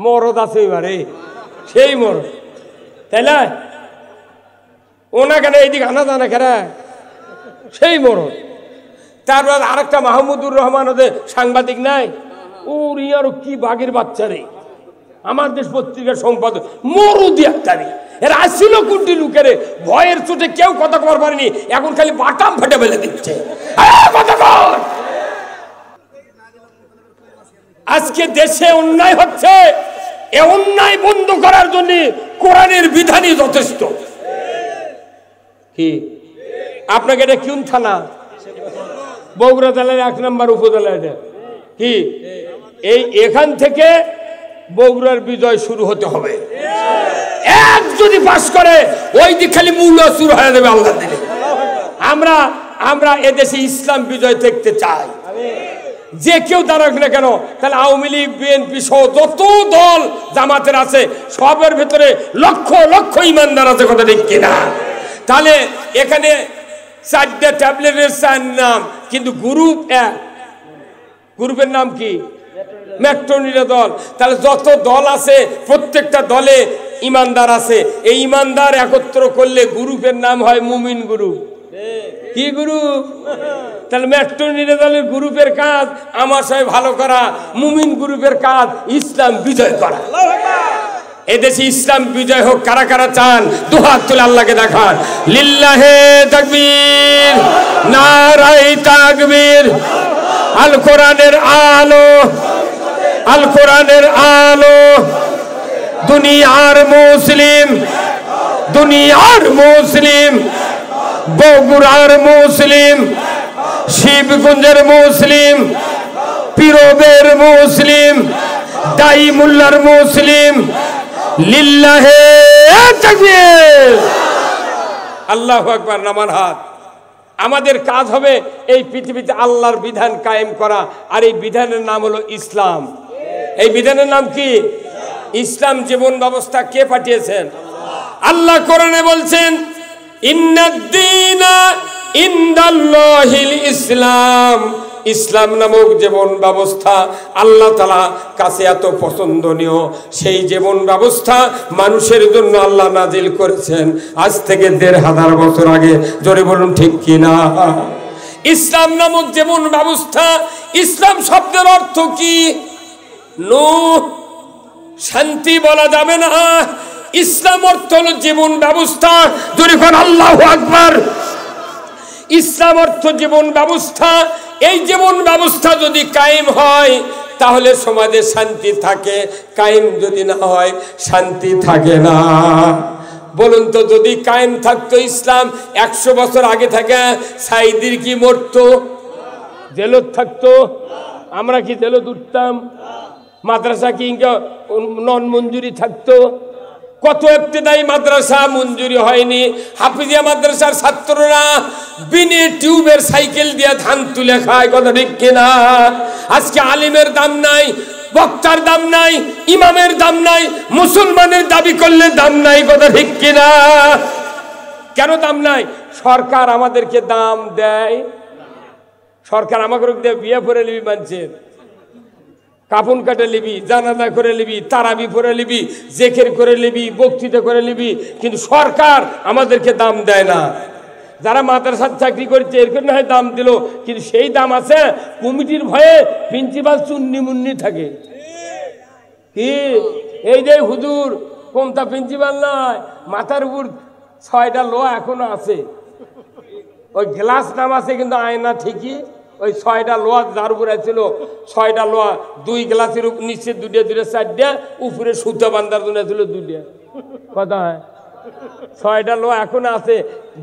মরদ আছে এবারে, সেই মরদ, তাই না? ওনা কেন এইদিকে আনা জানা কেন, সেই মরদ। তারপর আরেকটা মাহমুদুর রহমান ওদের সাংবাদিক নাই, ওর ইয়ারও কি বাঘের বাচ্চা রে, আমার দেশ পত্রিকার সম্পাদক মরুদি একটা রে। এরা আসছিল কোনটি লোকেরে, ভয়ের চোটে কেউ কথা কবার পারেনি, এখন খালি বাটাম ফেটে ফেলে দিচ্ছে। আজকে দেশে অন্যায় হচ্ছে, এ অন্যায় বন্ধ করার জন্য কোরআনের বিধানই যথেষ্ট। কি আপনাকে এটা কোন থানা? বগুড়া জেলার 1 নম্বর উপজেলা। এটা কি এই এখান থেকে বগুড়ার বিজয় শুরু হতে হবে। এক যদি পাস করে ওই দিক খালি মূল্য শুরু হয়ে যাবে আল্লাহ দিলে। আমরা এদেশে ইসলাম বিজয় দেখতে চাই, যে কেউ দাঁড়াক না কেন। তাহলে আওয়ামী লীগ, বিএনপি সহ যত দল জামাতের আছে সবের ভেতরে লক্ষ লক্ষ ইমানদার আছে, কথা ঠিক কিনা? তাহলে এখানে 4টা ট্যাবলেটের 4 নাম, কিন্তু গ্রুপ এক, গ্রুপের নাম কি? মেট্রোনিডা দল। তাহলে যত দল আছে প্রত্যেকটা দলে ইমানদার আছে, এই ইমানদার একত্র করলে গ্রুপের নাম হয় মুমিন গ্রুপ। কি গ্রুপ? তাহলে মেট্রোনিডা দলের গ্রুপের কাজ আমাশয় ভালো করা, মুমিন গ্রুপের কাজ ইসলাম বিজয় করা। এদেশে ইসলাম বিজয় হোক, কারা কারা চান দুহাত তুলে আল্লাহকে দেখান। লিল্লাহে তাকবীর, নারায়ে তাকবীর। আল কোরআনের আলো, আল কোরআনের আলো, দুনিয়ার মুসলিম, দুনিয়ার মুসলিম, বগুড়ার মুসলিম, শিবগঞ্জের মুসলিম, পীরবের মুসলিম, দাইমুল্লার মুসলিম। লিল্লাহে তাকবীর, আল্লাহু আকবার। নামান হাত। আমাদের কাজ হবে এই পৃথিবীতে আল্লাহর বিধান কায়েম করা, আর এই বিধানের নাম হলো ইসলাম। এই বিধানের নাম কি? ইসলাম। জীবন ব্যবস্থা কে পাঠিয়েছেন? আল্লাহ কোরআনে বলছেন, ইন্নাদ-দীনা ইনদাল্লাহিল ইসলাম। ইসলাম নামক জীবন ব্যবস্থা আল্লাহ তাআলা কাছে এত পছন্দনীয়, সেই জীবন ব্যবস্থা মানুষের জন্য আল্লাহ নাজিল করেছেন আজ থেকে 1500 বছর আগে। জোরে বলুন ঠিক কিনা? ইসলাম নামক জীবন ব্যবস্থা, ইসলাম শব্দের অর্থ কি? নূহ, শান্তি বলা যাবে না। ইসলাম অর্থ হলো জীবন ব্যবস্থা। জোরে বলুন আল্লাহু আকবার। ইসলাম অর্থ জীবন ব্যবস্থা। এই জীবন ব্যবস্থা যদি কায়েম হয় তাহলে সমাজে শান্তি থাকে, কায়েম যদি না হয় শান্তি থাকে না। বলুন তো, যদি কায়েম থাকতো ইসলাম 100 বছর আগে থাকে, সাইদির কি মরতো? জেলত থাকতো? আমরা কি জেলত উঠতাম? মাদ্রাসা কি নন মঞ্জুরি থাকতো? কত ইবতিদায়ী মাদ্রাসা মঞ্জুরি হয়নি। হাফিজিয়া মাদ্রাসার ছাত্ররা বিনে টিউবের সাইকেল দিয়ে ধান তুলে খায়, কথা ঠিক কিনা? আজকে আলিমের দাম নাই, বক্তার দাম নাই, ইমামের দাম নাই, মুসলমানের দাবি করলে দাম নাই, কথা ঠিক কিনা? কেন দাম নাই? সরকার আমাদেরকে দাম দেয়। সরকার আমাকে দিয়ে বিয়ে করে নিবি, মানছেন কাপন কাটে লিবি, জানাজা করে লিবি, তারাবি পড়ে লিবি, জেকের করে লিবি, বক্তৃতা করে লিবি, কিন্তু সরকার আমাদেরকে দাম দেয় না। যারা মাদ্রাসার চাকরি করছে এর না হয় দাম দিল, কিন্তু সেই দাম আছে কমিটির ভয়ে প্রিন্সিপাল চুন্নি মুন্নি থাকে। কি এই যে হুজুর কোনটা প্রিন্সিপাল নয়, মাথার উপর 6টা লোহা এখনো আছে, ওই গ্লাস নাম আছে কিন্তু আয়না ঠিকই। ওই 6টা লোহা যার উপরে ছিল, 6টা লোহা 2 গ্লাসের নিচে 2টা 4টা, উপরে সুতা বান্ধার জন্য ছিল 2টা। কথা হয় 6টা লোহা এখন আছে,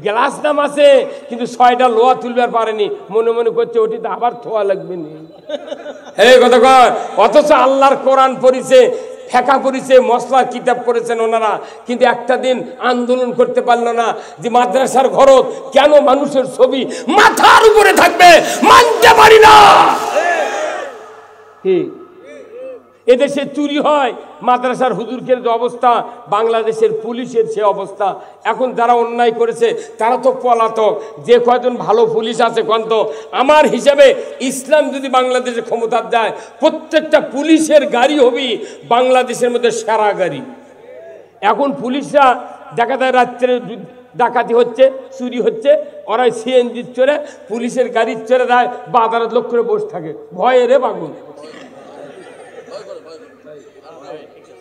গ্লাস নাম আছে, কিন্তু 6টা লোহা তুলবার পারেনি। মনে মনে করছে ওটিতে আবার থোয়া লাগবে নি। এই কথা কর। অথচ আল্লাহর কোরআন পড়িছে, ফেঁকা করেছে, মশলার কিতাব করেছেন ওনারা, কিন্তু একটা দিন আন্দোলন করতে পারলো না যে মাদ্রাসার ঘরত কেন মানুষের ছবি মাথার উপরে থাকবে, মানতে পারি না। এদেশে চুরি হয়, মাদ্রাসার হুজুরকে যে অবস্থা, বাংলাদেশের পুলিশের সে অবস্থা। এখন যারা অন্যায় করেছে তারা তো পলাতক, যে কয়জন ভালো পুলিশ আছে কন্ত। আমার হিসাবে ইসলাম যদি বাংলাদেশে ক্ষমতা যায়, প্রত্যেকটা পুলিশের গাড়ি হবে বাংলাদেশের মধ্যে সেরা গাড়ি। এখন পুলিশরা দেখা যায় রাত্রে ডাকাতি হচ্ছে, চুরি হচ্ছে, ওরা সিএনজি চড়ে পুলিশের গাড়ির চড়ে যায়, বাজারের লোক করে বসে থাকে ভয়ে রে বাগুন।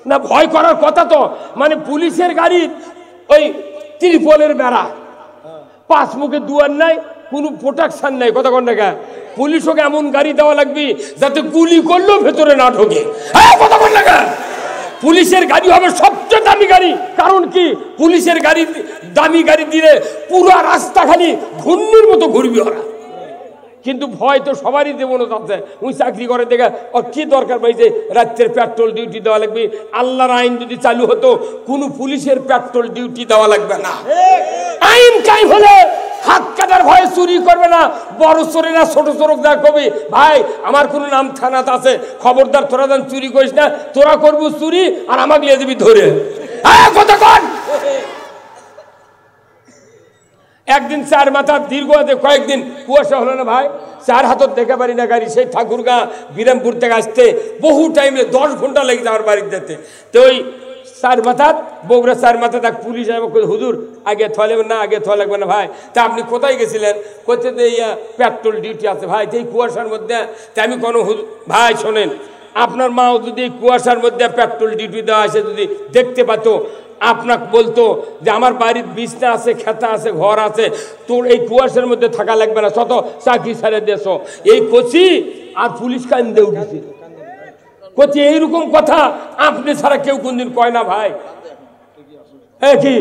না, ভয় করার কথা তো, মানে পুলিশের গাড়ির ওই ত্রিপলের বেড়া, পাঁচ মুখে দুয়ার নাই, কোনো প্রোটেকশন নাই, কথা কন না। পুলিশকে এমন গাড়ি দেওয়া লাগবে যাতে গুলি করলেও ভেতরে না ঢোকে, কথা কন না। পুলিশের গাড়ি হবে সবচেয়ে দামি গাড়ি, কারণ কি পুলিশের গাড়ি দামি গাড়ি দিলে পুরো রাস্তা খালি ঘূর্ণির মতো ঘুরবি ওরা। কিন্তু ভয় তো সবারই জীবনে আছে। ওই চাকরি করে দেখে ওর কি দরকার পাইছে রাত্রের পেট্রোল ডিউটি দেওয়া লাগবে। আল্লাহর আইন যদি চালু হতো কোনো পুলিশের পেট্রোল ডিউটি দেওয়া লাগবে না। আইন কাই হলে হাত কাটার ভয়ে চুরি করবে না, বড় চোরেরা ছোট চোরক যা কবি, ভাই আমার কোনো নাম থানাতে আছে, খবরদার তোরা যেন চুরি করিস না, তোরা করবো চুরি আর আমাকে নিয়ে যাবি ধরে। কথা কন। একদিন চার মাথা দীর্ঘ কয়েকদিন কুয়াশা হলো না ভাই, চার হাতত দেখা পারি না গাড়ি, সেই ঠাকুরগাঁ বিরামপুর থেকে আসতে বহু টাইমে 10 ঘন্টা লেগে যাওয়ার বাড়ির যেতে। তো ওই চার মাথার বগুড়া চার মাথা তাক পুলিশ হুজুর আগে থোয়া লাগবে না, আগে থোয়া লাগবে না। ভাই তা আপনি কোথায় গেছিলেন? কোথায় পেট্রোল ডিউটি আছে। ভাই এই কুয়াশার মধ্যে তা আমি কোনো ভাই শোনেন, আপনার মাও যদি এই কুয়াশার মধ্যে পেট্রোল ডিউটি দেওয়া আছে যদি দেখতে পাতো, আপনাকে বলতো যে আমার বাড়ির বিছনা আছে, খেতা আছে, ঘর আছে, তোর এই কুয়াশার মধ্যে থাকা লাগবে না, শত চাকরি ছেড়ে দেশ। এই কচি আর পুলিশ কান্দে উঠেছে, কচি এইরকম কথা আপনি ছাড়া কেউ কোনদিন কয় না ভাই। কি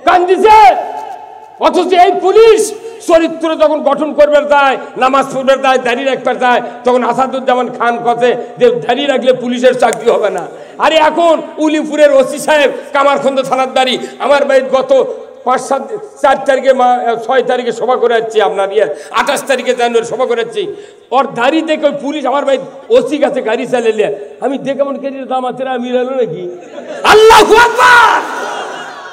কান্দিছে? অথচ এই পুলিশ চরিত্র যখন গঠন করবে যায়, নামাজ পড়বে যায়, দাঁড়িয়ে রাখবার যায়, তখন আসাদুজ্জামান খান কথা যে দাঁড়িয়ে রাখলে পুলিশের চাকরি হবে না। আরে এখন উলিপুরের ওসি সাহেব কামারখন্দ থানার দাঁড়ি আমার বাড়ির গত 4 তারিখে 6 তারিখে সভা করে যাচ্ছি, আপনার 28 তারিখে জানুয়ারি সভা করে যাচ্ছি, ওর দাঁড়ি দেখে ওই পুলিশ আমার বাড়ির ওসি কাছে গাড়ি চালিয়ে, আমি দেখে মন কেজির দাম আছে মিলালো নাকি। আল্লাহু আকবার।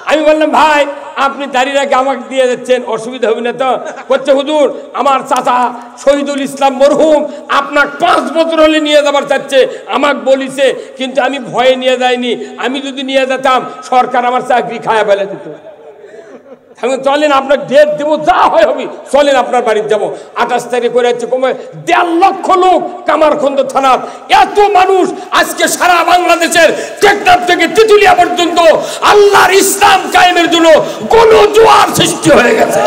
আমি বললাম ভাই আপনি দাঁড়িয়ে রেখে আমাকে দিয়ে যাচ্ছেন, অসুবিধা হবে না তো? করছে হুজুর আমার চাচা শহীদুল ইসলাম মরহুম আপনার 5 বছর হলে নিয়ে যাবার চাচ্ছে, আমাকে বলিছে, কিন্তু আমি ভয়ে নিয়ে যাইনি। আমি যদি নিয়ে যেতাম সরকার আমার চাকরি খায়া ফেলে দিত। চলেন আপনার ডেট দেবো, যা হয় হবে, চলেন আপনার বাড়িতে যাবো। 28 তারিখে করে যাচ্ছে, কমে 1.5 লক্ষ লোক কামারখন্দ থানার, এত মানুষ আজকে সারা বাংলাদেশের টেকনাফ থেকে তেঁতুলিয়া পর্যন্ত আল্লাহর ইসলাম কায়েমের জন্য গণজোয়ার সৃষ্টি হয়ে গেছে,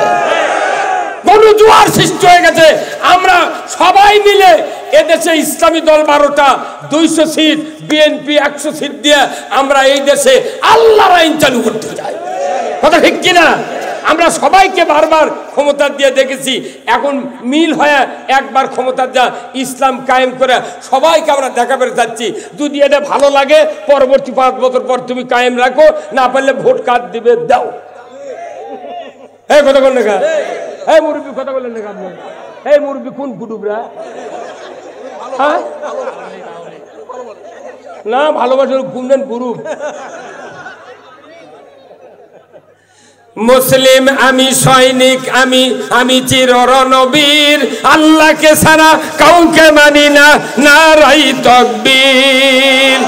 গণজোয়ার সৃষ্টি হয়ে গেছে। আমরা সবাই মিলে এদেশে ইসলামী দল 12টা, 200 সিট, বিএনপি 100 সিট দিয়ে আমরা এই দেশে আল্লাহর আইন চালু করতে চাই, কথা ঠিক কিনা? আমরা সবাইকে বারবার ক্ষমতা দিয়ে দেখেছি, এখন মিল হয়ে একবার ক্ষমতা যা ইসলাম কায়েম করে সবাইকে আমরা দেখাবে যাচ্ছি। যদি এটা ভালো লাগে পরবর্তী 5 বছর পর তুমি কায়েম রাখো, না পারলে ভোট কার্ড দিবে দাও। এই কথা বললেন না, এই মুরব্বী কথা বললেন না আপনি, এই মুরব্বী কোন কুটুবরা? হ্যাঁ না ভালোবাসার গুনলেন গ্রুপ। মুসলিম আমি, সৈনিক আমি, আমি চির রণবীর, আল্লাহকে ছাড়া কাউকে মানি না, নারাই তাকবীর।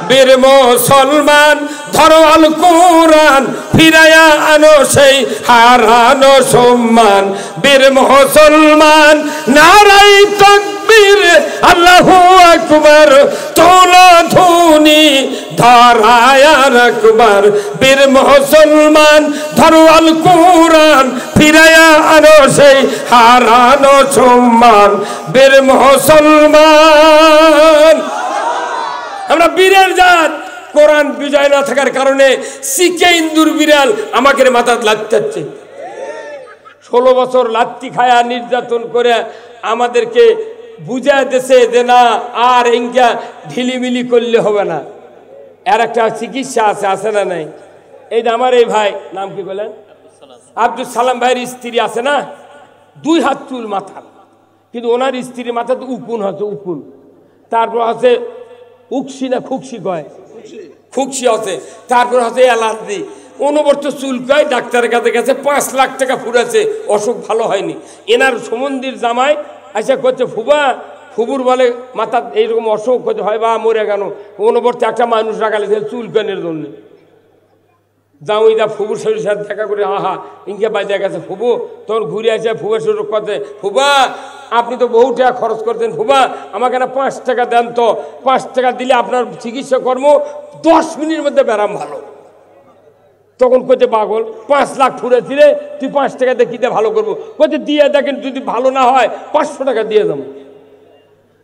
বীর মুসলমান ধরো আল কুরআন, ফিরায়া আনো সেই হারানো সম্মান। বীর মুসলমান নারাই তাকবীর, আল্লাহু আকবার, তোলা ধুনি ধরায়া রাখবার। বীর মুসলমান ধরো আল কুরআন, ফিরায়া আনো সেই হারানো সম্মান। বীর মুসলমান আমরা বীরের জাত। কোরআন বিজয় না থাকার কারণে শিখে ইন্দুর বিড়াল আমাকে মাথায় লাগতে 16 বছর লাত্তি খায়া নির্যাতন করে আমাদেরকে বুঝা দিছে যে না আর ইনকা ঢিলিমিলি করলে হবে না, এর একটা চিকিৎসা আছে, আছে না নাই? এই যে আমার এই ভাই নাম কি বলেন, আব্দুল সালাম ভাইয়ের স্ত্রী আছে না, 2 হাত চুল মাথার, কিন্তু ওনার স্ত্রীর মাথাতে উকুন হচ্ছে, উকুন, তারপর হচ্ছে উকসি না খুকসি কয়, খুকসি আছে, তারপর হচ্ছে অ্যালার্জি, অনবর্ত চুল কয়, ডাক্তারের কাছে গেছে, 5 লাখ টাকা ফুরাছে, অসুখ ভালো হয়নি। এনার সম্বন্ধীর জামাই আচ্ছা করছে ফুবা, ফুবুর বলে মাথা এইরকম অসুখ হতে হয় বা মরে গেল, অনবর্ত একটা মানুষ রাখালে চুল প্যানের জন্য জামাইদা ফুবুর শরীর সাথে দেখা করে আহা ইনকে বাজে গেছে, ফুবু তখন ঘুরে আসে, ফুবার শুরু করতে, ফুবা আপনি তো বহু টাকা খরচ করতেন, ফুবা আমাকে না 5 টাকা দেন তো, 5 টাকা দিলে আপনার চিকিৎসা কর্ম 10 মিনিটের মধ্যে ব্যারাম ভালো। তখন কইতে পাগল, 5 লাখ ফুরে দিলে তুই 5 টাকা দিয়ে কিতে ভালো করবো, কইতে দিয়ে দেখেন যদি ভালো না হয় 500 টাকা দিয়ে যাবো।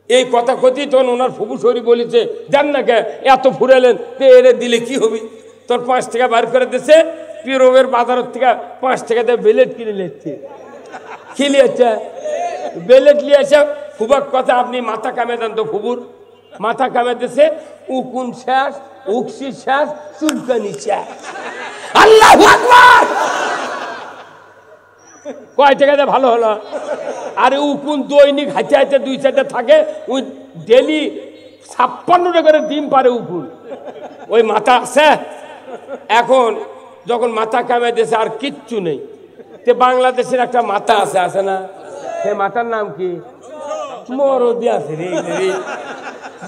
এই কথা কতি তখন ওনার ফুবু শরীর বলেছে, জান না কে এত ফুরালেন এরে দিলে কি হবে, তোর 5 টাকা বার করে দিচ্ছে, পিরোবের বাজারের থেকে 5 টাকা দিয়ে বেলেট কিনে নিচ্ছে, কি নিয়েছে বেলেট নিয়েছে। ফুবার কথা আপনি মাথা কামে দেন তো, ফুবুর মাথা কামে দিচ্ছে, উকুন শেষ, উকসি শেষ, চুলকানি শেষ। আল্লাহু আকবার, কয় টাকা দিয়ে ভালো হলো? আরে উকুন দৈনিক হাঁচে হাঁচে 2-4টা থাকে, ওই ডেলি 56 টাকার ডিম পারে উকুন, ওই মাথা আছে। এখন যখন মাথা কামে দিয়েছে আর কিচ্ছু নেই, তে বাংলাদেশের একটা মাথা আছে, আছে না? সে মাথার নাম কি? মরদি আছে রে।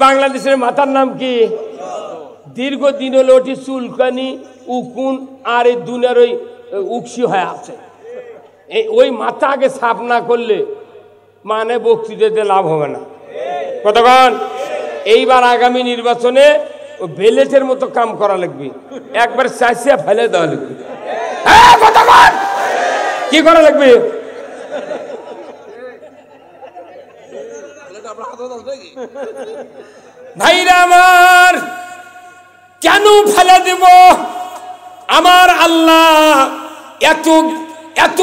বাংলাদেশের মাথার নাম কি? দীর্ঘদিন হলো ওটি চুলকানি, উকুন আর এই দুনিয়ার ওই উকসি হয়ে আছে। ওই মাথা আগে সাফ না করলে মানে বক্তৃতাতে লাভ হবে না। কতক্ষণ? এইবার আগামী নির্বাচনে বেলেটের মতো কাম করা লাগবে, একবার চাইছিয়া ফেলে দেওয়া লাগবে। কতক্ষণ কি করা লাগবে? ভাইরা আমার, কেন ফেলে দেব? আমার আল্লাহ এত এত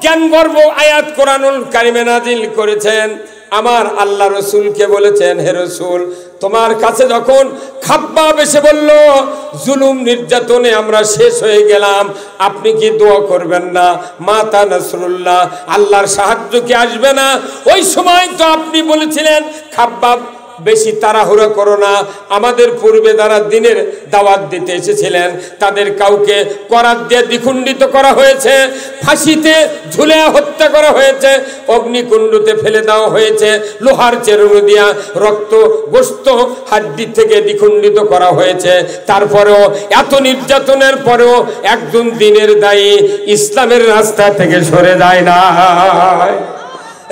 জ্ঞান গর্ব আয়াত কোরআনুল কারিমে নাজিল করেছেন। আমার আল্লাহ রসুলকে বলেছেন, হে রসুল, তোমার কাছে যখন খাব্বাব এসে বলল জুলুম নির্যাতনে আমরা শেষ হয়ে গেলাম, আপনি কি দোয়া করবেন না? মাতা নাসরুল্লাহ, আল্লাহর সাহায্য কি আসবে না? ওই সময় তো আপনি বলেছিলেন, খাব্বাব বেশি তাড়াহুড়ো করো না, আমাদের পূর্বে যারা দিনের দাওয়াত দিতে এসেছিলেন তাদের কাউকে করাত দিয়ে দ্বিখণ্ডিত করা হয়েছে, ফাঁসিতে ঝুলে হত্যা করা হয়েছে, অগ্নিকুণ্ডতে ফেলে দেওয়া হয়েছে, লোহার চেরুনি দিয়া রক্ত গোস্ত হাড্ডি থেকে দ্বিখণ্ডিত করা হয়েছে। তারপরেও এত নির্যাতনের পরেও একজন দিনের দায়ী ইসলামের রাস্তা থেকে সরে যায় না।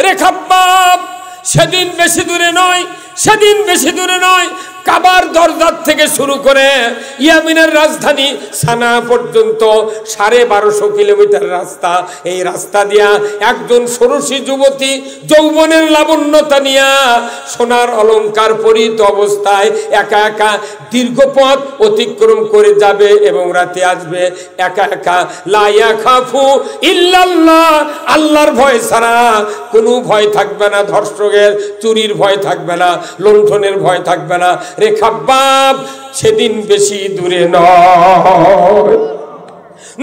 রে খাব্বাব, সেদিন বেশি দূরে নয়, সেদিন বেশি দূরে নয়, কাবার দরজার থেকে শুরু করে ইয়ামিনের রাজধানী সানা পর্যন্ত 1250 কিলোমিটার রাস্তা। এই রাস্তা দিয়া একজন ষোড়শী যুবতী যৌবনের লাবণ্যতা নিয়া সোনার অলংকার পরিহিত অবস্থায় একা একা দীর্ঘ পথ অতিক্রম করে যাবে এবং রাতে আসবে একা একা। লা ইয়াখাফু ইল্লাল্লাহ, আল্লাহর ভয় ছাড়া কোনো ভয় থাকবে না, ধর্ষকের চুরির ভয় থাকবে না, লুণ্ঠনের ভয় থাকবে না। রে খাব্বাব, সেদিন বেশি দূরে নয়।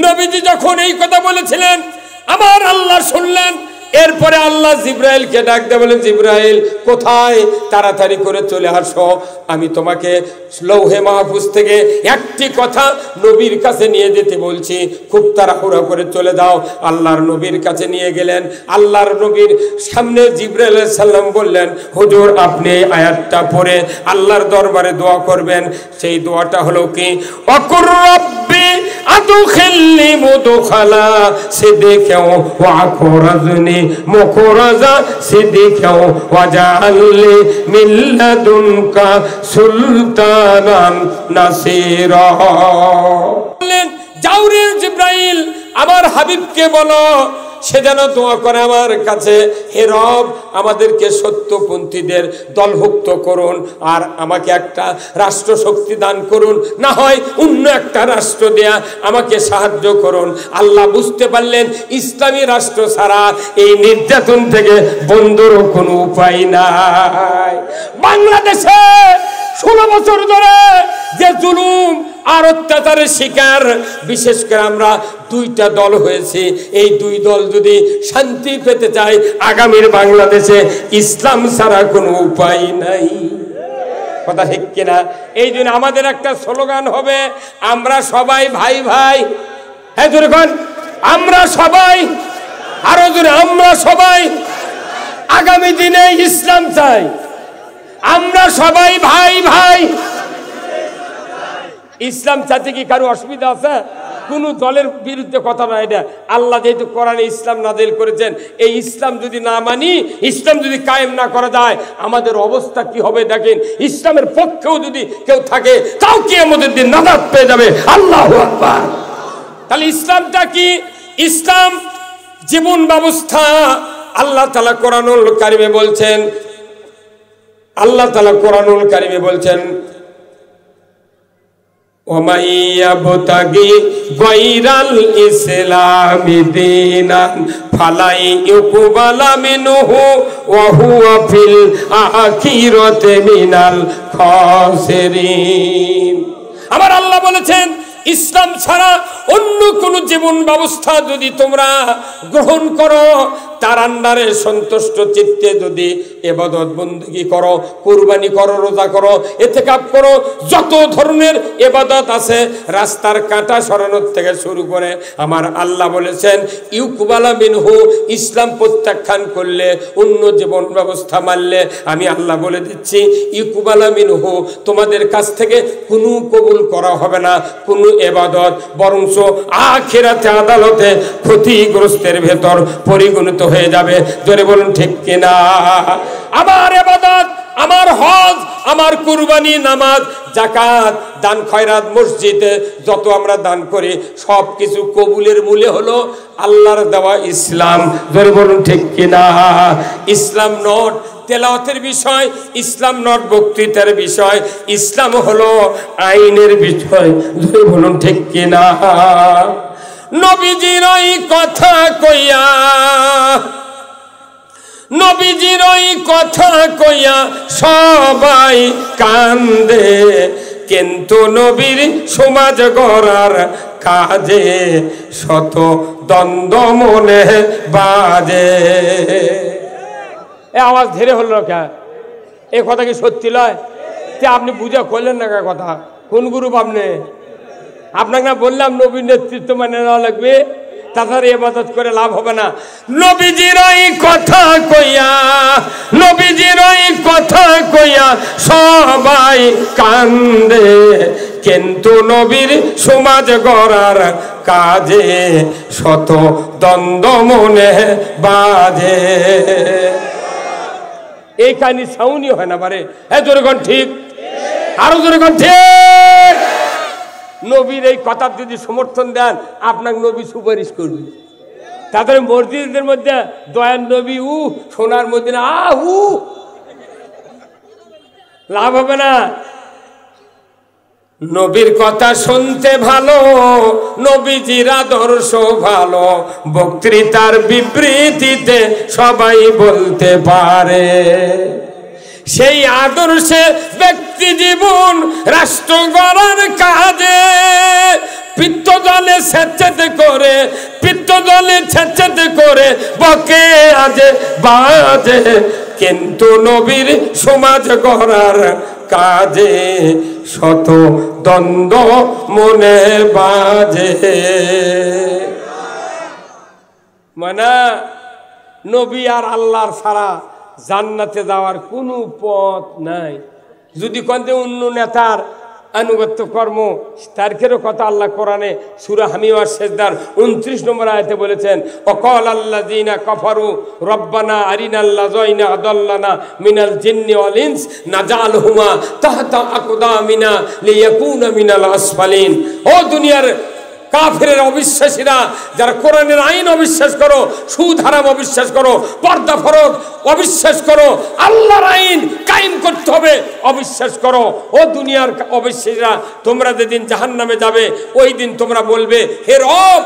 নবীজি যখন এই কথা বলেছিলেন আমার আল্লাহ শুনলেন। এরপরে আল্লাহ জিব্রাইলকে ডাক দিয়ে বলেন, জিব্রাইল কোথায়? তাড়াতাড়ি করে চলে আসো, আমি তোমাকে লৌহে মাহফুজ থেকে একটি কথা নবীর কাছে নিয়ে যেতে বলছি, খুব তাড়াহুড়া করে চলে যাও। আল্লাহর নবীর কাছে নিয়ে গেলেন। আল্লাহর নবীর সামনে জিব্রাইল আলাইহিস সালাম বললেন, হুজুর আপনি এই আয়াতটা পড়ে আল্লাহর দরবারে দোয়া করবেন। সেই দোয়াটা হলো কি, অকুর রব্বি আদখিলনি মুদখালা সিদকিন ওয়া আখরাজনি মুখরাজা সিদকিন ওয়াজআলনি মিন লাদুনকা সুলতানান নাসিরা। বললেন, যাও রে জিব্রাইল, আমার হাবিবকে বলো সে যেন দোয়া করে আমার কাছে, হে রব আমাদেরকে সত্যপন্থীদের দলভুক্ত করুন আর আমাকে একটা রাষ্ট্র শক্তি দান করুন, না হয় অন্য একটা রাষ্ট্র দেয়া আমাকে সাহায্য করুন। আল্লাহ বুঝতে পারলেন ইসলামী রাষ্ট্র ছাড়া এই নির্যাতন থেকে বন্ধুরও কোনো উপায় নাই। বাংলাদেশে 16 বছর ধরে যে জুলুম আর অত্যাচারের শিকার, বিশেষ করে আমরা 2টা দল হয়েছে, এই 2 দল যদি শান্তি পেতে চায় আগামীর বাংলাদেশে ইসলাম ছাড়া কোনো উপায় নাই। কথা ঠিক কিনা? এই জন্য আমাদের একটা স্লোগান হবে, আমরা সবাই ভাই ভাই। হ্যাঁ জোরে কোন, আমরা সবাই, আরো জোরে, আমরা সবাই আগামী দিনে ইসলাম চাই। আমরা সবাই ভাই ভাই। ইসলাম চাইতে কি কারো অসুবিধা আছে? কোন দলের বিরুদ্ধে কথা নয় এটা। আল্লাহ যেহেতু কোরআনে ইসলাম নাযিল করেছেন, এই ইসলাম যদি না মানি, ইসলাম যদি কায়েম না করা যায়, আমাদের অবস্থা কি হবে দেখেন। ইসলামের পক্ষেও যদি কেউ থাকে তাও কিয়ামতের দিন নাজাত পেয়ে যাবে। আল্লাহু আকবার। তাহলে ইসলামটা কি? ইসলাম জীবন ব্যবস্থা। আল্লাহ তাআলা কোরআনুল কারিমে বলছেন, আল্লাহ তাআলা কোরআনুল কারিমে বলছেন, وَمَن يَبْتَغِ غَيْرَ الْإِسْلَامِ دِينًا فَلَن يُقْبَلَ مِنْهُ وَهُوَ فِي الْآخِرَةِ مِنَ الْخَاسِرِينَ। আমার আল্লাহ বলেছেন ইসলাম ছাড়া অন্য কোন জীবন ব্যবস্থা যদি তোমরা গ্রহণ করো, তার আন্ডারে সন্তুষ্ট চিত্তে যদি ইবাদত বندگی করো, কুরবানি করো, রোজা করো, ইতিকাফ করো, যত ধরনের ইবাদত আছে রাস্তার কাঁটা সরানোর থেকে শুরু করে, আমার আল্লাহ বলেছেন ইউকবালা মিনহু, ইসলাম প্রত্যাখ্যান করলে, অন্য জীবন ব্যবস্থা মানলে, আমি আল্লাহ বলে দিচ্ছি ইউকবালা মিনহু, তোমাদের কাছ থেকে কোনো কবুল করা হবে না কোনো ইবাদত, বরঞ্চ আখিরাতে আদালতে ক্ষতিগ্রস্তের ভেতর পরিগণিত হয়ে যাবে। জোরে বলুন ঠিক কিনা? আমার ইবাদত, আমার হজ, আমার কুরবানি, নামাজ, যাকাত, দান খয়রাত, মসজিদে যত আমরা দান করি সব কিছু কবুলের মূলে হলো আল্লাহর দেওয়া ইসলাম। জোরে বলুন ঠিক কিনা? ইসলাম নট তেলাওয়াতের বিষয়, ইসলাম নট বক্তৃতার বিষয়, ইসলাম হলো আইনের বিষয়। জোরে বলুন ঠিক কিনা? নবীজির ওই কথা কইয়া, নবীজির ওই কথা কইয়া সবাই কান্দে, কিন্তু নবীর সমাজ গড়ার কাজে শত দ্বন্দ্ব মনে বাজে। এ আওয়াজ ধীরে হলো কে? এ কথা কি সত্যি লয়? আপনি বুঝা করলেন না কে কথা? কোন গ্রুপ আপনি? আপনাকে না বললাম নবীর নেতৃত্ব মানে নেওয়া লাগবে, তাছাড়া ইবাদত করে লাভ হবে না। নবীজির ওই কথা কইয়া, নবীজির ওই কথা কইয়া সবাই কান্দে, কিন্তু নবীর সমাজ গড়ার কাজে শত দ্বন্দ্ব মনে বাজে। এই কাহিনী সাউনি হয় না পারে। হ্যাঁ জোরে কোন ঠিক? আরো জোরে কোন ঠিক? নবীর এই কথার যদি সমর্থন দেন আপনাকে নবী সুপারিশ করবে। তাদের মসজিদের মধ্যে দয়ার নবী সোনার মদিনা লাভ হবে না। নবীর কথা শুনতে ভালো, নবীজির আদর্শ ভালো, বক্তৃতার বিবৃতিতে সবাই বলতে পারে। সেই আদর্শে ব্যক্তি জীবন রাষ্ট্র গড়ার কাজে পিত্তদলে স্বেচ্ছাতে করে, পিত্তদলে স্বেচ্ছাতে করে বকে আজে বাজে, কিন্তু নবীর সমাজ গড়ার কাজে শত দ্বন্দ্ব মনে বাজে। মানে নবী আর আল্লাহর ছাড়া জান্নাতে যাওয়ার কোনো পথ নাই। যদি কন্দে অন্য নেতার আনুগত্য কর্ম, তারকেরও কথা আল্লাহ কোরআনে সূরা হামিম সেজদার 29 নম্বর আয়াতে বলেছেন, ওয়াকাল আল্লাযিনা কাফারু রব্বানা আরিনাল্লাযিনা আদাল্লানা মিনাল জিন্নি ওয়াল ইনস নাজালহুমা তাহতা আকদামিনা লিয়াকুনা মিনাল আসফালিন। ও দুনিয়ার কাফেরের অবিশ্বাসীরা যারা কোরআনের আইন অবিশ্বাস করো, সুদ হারাম অবিশ্বাস করো, পর্দা ফরজ অবিশ্বাস করো, আল্লাহর আইন কায়েম করতে হবে অবিশ্বাস করো, ও দুনিয়ার অবিশ্বাসীরা, তোমরা যেদিন জাহান্নামে যাবে ওই দিন তোমরা বলবে, হে রব,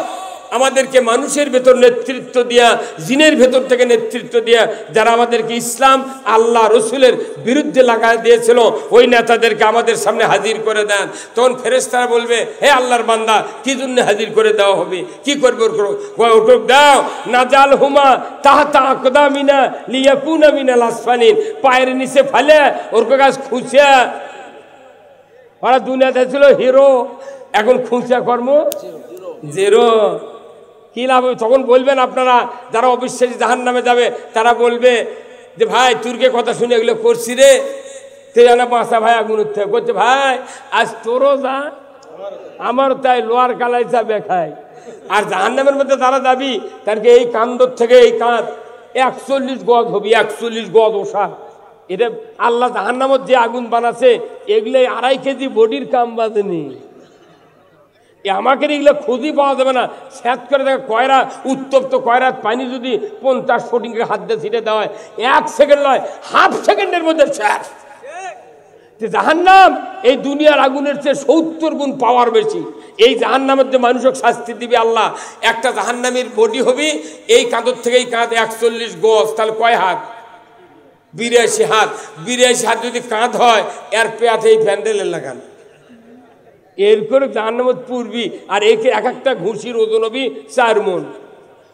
আমাদেরকে মানুষের ভেতর নেতৃত্ব দিয়া, জিনের ভেতর থেকে নেতৃত্ব দিয়া যারা আমাদেরকে ইসলাম আল্লাহ রসুলের বিরুদ্ধে লাগাই দিয়েছিল, ওই নেতাদেরকে আমাদের সামনে হাজির করে দেন। তখন ফেরেশতারা বলবে, হে আল্লাহর বান্দা, কি জন্য হাজির করে দেওয়া হবে, কি করবে ওর দাও, নাজাল হুমা তাহতা আকদামিনা লিয়াকুনা মিনাল আসফালিন, পায়ের নিচে ফেলে ওর কাছে খুঁজে, ওরা দুনিয়াতে ছিল হিরো, এখন খুঁজা কর্ম জিরো, কি লাভ হবে? তখন বলবেন আপনারা যারা অবিশ্বাসী জাহান্নামে যাবে তারা বলবে যে ভাই তুর্কে কথা শুনে এগুলো করছি রে, তে জানা বাঁচা ভাই আগুন উঠতে করছে, ভাই আজ তোরও যা আমারও তাই, লোয়ার কালাই যা বেখায়। আর জাহান্নামের মধ্যে যারা যাবি তারকে এই কান্দর থেকে এই কাঁধ 41 গজ হবি, 41 গজ ওষা। এটা আল্লাহ জাহান্নামত যে আগুন বানাচ্ছে এগুলো 2.5 কেজি বডির কাম বাজেনি। আমাকে এগুলো খুঁজি পাওয়া যাবে না। স্যাঁত করে দেখে কয়রা, উত্তপ্ত কয়রার পানি যদি 50 ফুটিংকে হাত দিয়ে ছিটে দেওয়া হয়, 1 সেকেন্ড নয়, হাফ সেকেন্ডের মধ্যে শেষ। জাহান্নাম এই দুনিয়ার আগুনের চেয়ে 70 গুণ পাওয়ার বেশি। এই জাহান্নামের যে মানুষকে শাস্তি দিবে আল্লাহ, একটা জাহান্নামের বডি হবে এই কাঁধর থেকে এই কাঁধ 41 গজ, তাহলে কয় হাত? 82 হাত। 82 হাত যদি কাঁধ হয়, এর পেয়াতে এই প্যান্ডেলের লাগান, এর করে জাহান্নামত পূর্বী। আর একে এক একটা ঘুষির ওজন হবি 4 মণ।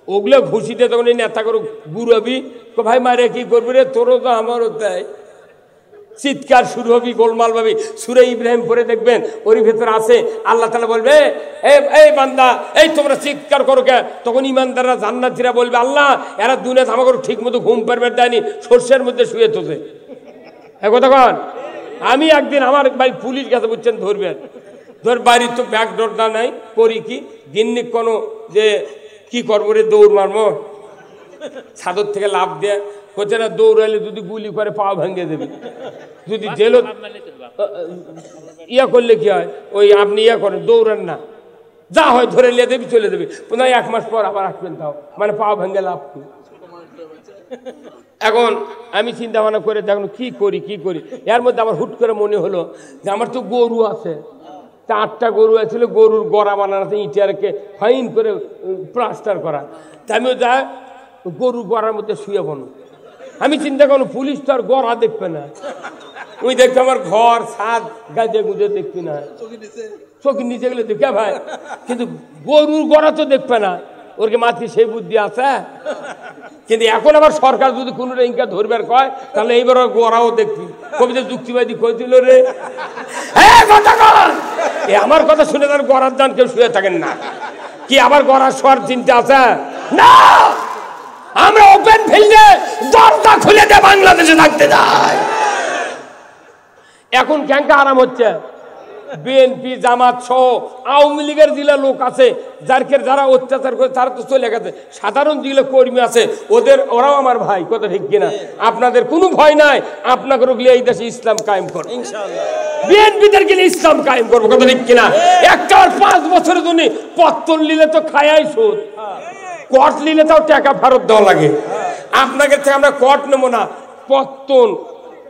ওগুলো ঘুষিতে তখন এই নেতা করে গুড়াবি, ভাই মারে কি করবি রে, তোরও তো আমারও তাই, চিৎকার শুরু হবি, গোলমাল ভাবি। সূরা ইব্রাহিম পরে দেখবেন ওর ভেতর আছে, আল্লাহ তাআলা বলবে, এই বান্দা, এই তোমরা চিৎকার করো কে? তখন ইমানদাররা জান্নাতীরা বলবে, আল্লাহ এরা দুনিয়াতে আমাকে ঠিক মতো ঘুম পারবে দেয়নি, সর্ষের মধ্যে শুয়ে তোছে। হ্যাঁ কথা কন। আমি একদিন আমার বাড়ি পুলিশ গেছে বুঝছেন, ধরবেন, ধর বাড়ির তো ব্যাগ দরজা নাই, করি কি, গিন্নি কোনো যে কি করবো রে, দৌড় মারবো, ছাদর থেকে লাভ দেয়, হচ্ছে না দৌড়াইলে যদি গুলি করে পা ভেঙে দেবে, যদি জেল ইয়া করলে কি হয়, ওই আপনি ইয়া করেন, দৌড়ান না, যা হয় ধরে নিয়ে দেবি, চলে দেবে, পুনঃ 1 মাস পর আবার আসবেন, তাও মানে পা ভেঙে লাভ কি। এখন আমি চিন্তা ভাবনা করে দেখুন কি করি। এর মধ্যে আমার হুট করে মনে হলো যে আমার তো গরু আছে, 4টা গরু আছিল, গরুর গড়া বানানো আছে, ইটারকে ফাইন করে প্লাস্টার করা। তা আমিও যা গরুর গড়ার মধ্যে শুয়ে বনো। আমি চিন্তা করো পুলিশ তো আর গড়া দেখবে না, ওই দেখবে আমার ঘর ছাদ গাজে গুজে দেখবি না, চোখের নিচে গেলে দেখে ভাই, কিন্তু গরুর গড়া তো দেখবে না, ওর কি মাতৃ সেই বুদ্ধি আছে? কিন্তু এখন আবার সরকার যদি কোনো ইনকা ধরবার কয়, তাহলে এইবার গড়াও দেখবি, কবিতা যুক্তিবাদী কইছিল রে। আমার কথা শুনে তার গড়ার দান কেউ শুয়ে থাকেন না কি? আবার গড়ার শোয়ার চিন্তা আছে না? আমরা ওপেন ফিল্ডে দরজা খুলে দিয়ে বাংলাদেশে থাকতে যাই। এখন ক্যাঙ্কা আরাম হচ্ছে, বিএনপি জামাত সহ আওয়ামী লীগের জেলা লোক আছে যারা অত্যাচার করে তারা তো চলে গেছে, সাধারণ জেলা কর্মী আছে ওরাও আমার ভাই, কথা ঠিক কিনা? আপনাদের কোনো ভয় নাই, আপনাকে গিয়ে এই দেশে ইসলাম কায়েম করবো ইনশাআল্লাহ, বিএনপিদের গেলে ইসলাম কায়েম করবো, কথা ঠিক কিনা? একটা 5 বছরের জন্য পত্তন নিলে তো খায়াই সুদ, কট নিলে তাও টাকা ফেরত দেওয়া লাগে। আপনাকে থেকে আমরা কট নেবো না, পত্তন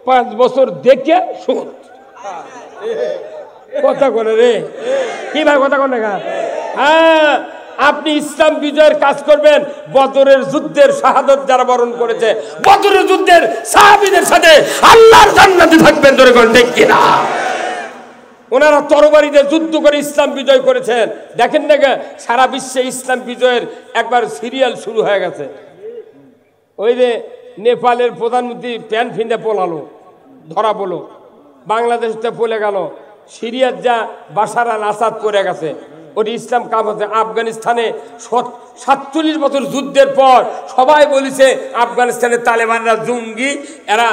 5 বছর দেখে সুদ। কথা করে রে কি ভাই, কথা কন না? হ্যাঁ, আপনি ইসলাম বিজয়ের কাজ করবেন। বদরের যুদ্ধের শাহাদাত যারা বরণ করেছে, বদরের যুদ্ধের সাহাবীদের সাথে আল্লাহর জান্নাতে থাকবেন, ধরে কোন ঠিক কিনা? ওনারা তরবারিতে যুদ্ধ করে ইসলাম বিজয় করেছেন। দেখেন না সারা বিশ্বে ইসলাম বিজয়ের একবার সিরিয়াল শুরু হয়ে গেছে। ওই যে নেপালের প্রধানমন্ত্রী প্যান্ট ফিন্দে পলালো, ধরা পড়লো, বাংলাদেশতে পলে গেল, সিরিয়ার যা বাশার আল আসাদ পড়ে গেছে, ওটি ইসলাম কাম হচ্ছে। আফগানিস্তানে 47 বছর যুদ্ধের পর সবাই বলেছে আফগানিস্তানের তালেবানরা জঙ্গি, এরা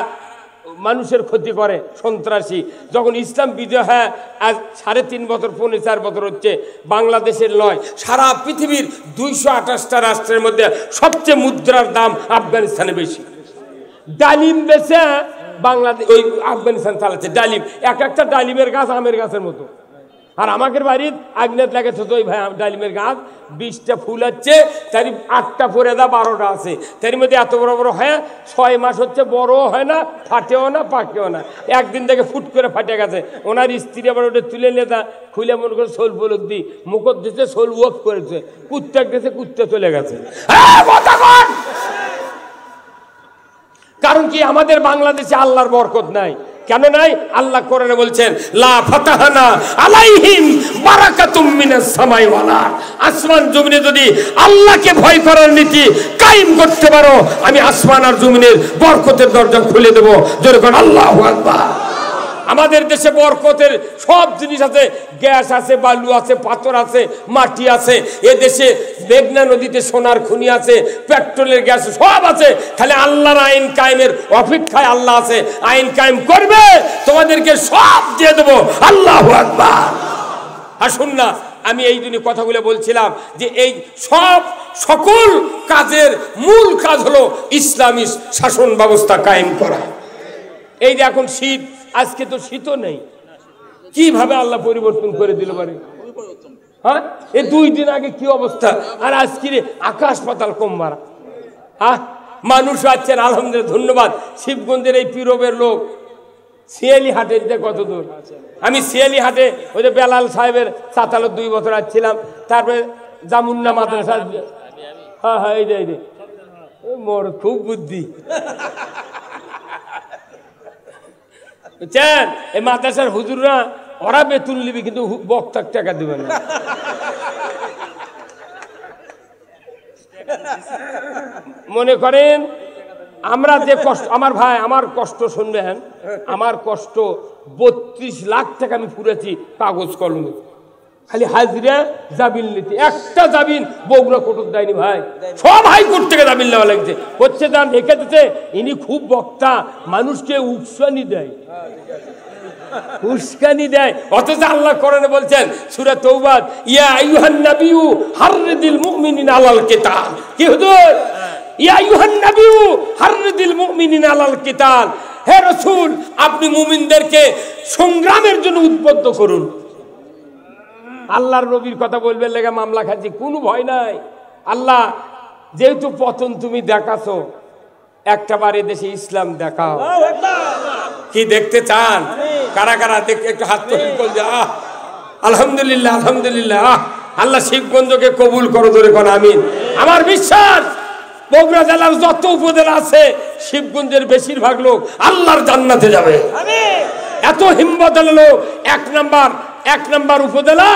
মানুষের ক্ষতি করে, সন্ত্রাসী। যখন ইসলাম বিজয় হয় আজ 3.5 বছর 4 বছর হচ্ছে, বাংলাদেশের নয় সারা পৃথিবীর 228টা রাষ্ট্রের মধ্যে সবচেয়ে মুদ্রার দাম আফগানিস্তানে বেশি। ডালিম বেচে বাংলাদেশ ওই আফগানিস্তান চালাচ্ছে, ডালিম, এক একটা ডালিমের গাছ আমের গাছের মতো। আর আমাদের বাড়ির আগনেত লাগে তো ওই ভাই ডালিমের গাছ 20টা ফুল হচ্ছে, তারই 8টা পরে দা 12টা আছে, তার মধ্যে এত বড় বড় হয় 6 মাস হচ্ছে, বড়ও হয় না, ফাটেও না, পাকেও না, একদিন থেকে ফুট করে ফাটে গেছে। ওনার স্ত্রী আবার ওটা তুলে নিয়ে তা খুলে মনে করে সোল ফলক দি মুখত দিচ্ছে, সোল ওয়াক করেছে, কুত্তা গেছে, কুত্তা চলে গেছে। কারণ কি আমাদের বাংলাদেশে আল্লাহর বরকত নাই। কেন নাই? আল্লাহ কোরআনে বলছেন লা ফাতাহানা আলাইহিম বারাকাতুম মিনাস সামাই ওয়াল আরদ। আসমান জমিনে যদি আল্লাহকে ভয় করার নীতি কায়েম করতে পারো, আমি আসমান আর জমিনের বরকতের দরজা খুলে দেব। জোরে কোন আল্লাহু আকবার। আমাদের দেশে বরকতের সব জিনিস আছে, গ্যাস আছে, বালু আছে, পাথর আছে, মাটি আছে। এ দেশে মেঘনা নদীতে সোনার খনি আছে, পেট্রোলের গ্যাস সব আছে, খালি আল্লাহর আইন কায়েমের অপেক্ষায় আল্লাহ আছে। আইন কায়েম করবে, তোমাদেরকে সব দিয়ে দেবো। আল্লাহু আকবার। আসুন না, আমি এই জন্য কথাগুলো বলছিলাম যে এই সকল কাজের মূল কাজ হলো ইসলামী শাসন ব্যবস্থা কায়েম করা। এই যে এখন শীত, আজকে তো শীতও নেই, কিভাবে আল্লাহ পরিবর্তন করে দিল পারে। হ্যাঁ, এই 2 দিন আগে কি অবস্থা, আর আজকে আকাশ পাতাল কম মারা। হ্যাঁ, মানুষ আছেন আলহামদুলিল্লাহ, ধন্যবাদ। শিবগঞ্জের এই পীরবের লোক শিয়ালি হাটে কত দূর, আমি শিয়ালি হাটে ওই যে বেলাল সাহেবের 2 বছর আসছিলাম, তারপরে জামুন্না মাদ্রাসা। হ্যাঁ হ্যাঁ, এই যে মোর খুব বুদ্ধি বুঝছেন। এই মাদ্রাসার হুজুররা ওরা বেতন নিবি, কিন্তু বক্তার টাকা দিবেন না। মনে করেন আমরা যে কষ্ট, আমার ভাই আমার কষ্ট শুনবেন, আমার কষ্ট 32 লাখ টাকা আমি পুরেছি কাগজ কলমে, খালি হাজিরা জামিন নিতে। একটা জামিন বগুড়া কোর্ট দেয়নি ভাই, সব হাইকোর্ট থেকে জামিন নেওয়া লাগছে। হচ্ছে দাম রেখে দিতে, ইনি খুব বক্তা, মানুষকে উস্কানি দেয়, উস্কানি দেয়। অথচ আল্লাহ কোরআনে বলছেন সূরা তাওবা, ইয়া আইয়ুহান নাবিয়্যু হাররিদিল মুমিনিনা আলাল কিতাল। কি হুজুর? ইয়া আইয়ুহান নাবিয়্যু হাররিদিল মুমিনিনা আলাল কিতাল। হে রাসূল, আপনি মুমিনদেরকে সংগ্রামের জন্য উদ্বুদ্ধ করুন। আল্লাহর নবীর কথা বলবেন লেগে মামলা খাচ্ছি, কোনো ভয় নাই। আল্লাহ যেহেতু পতন তুমি দেখাছো, একটা বার দেশে ইসলাম দেখাও। কি দেখতে চান? কারা কারা দেখতে একটু হাত তুলে বলছে আলহামদুলিল্লাহ, আলহামদুলিল্লাহ। আল্লাহ শিবগঞ্জকে কবুল করো, ধরে কোন আমিন। আমার বিশ্বাস বগুড়া জেলার যত উপজেলা আছে, শিবগঞ্জের বেশিরভাগ লোক আল্লাহর জান্নাতে যাবে। এত হিম্মত হলো। 1 নাম্বার উপজেলা,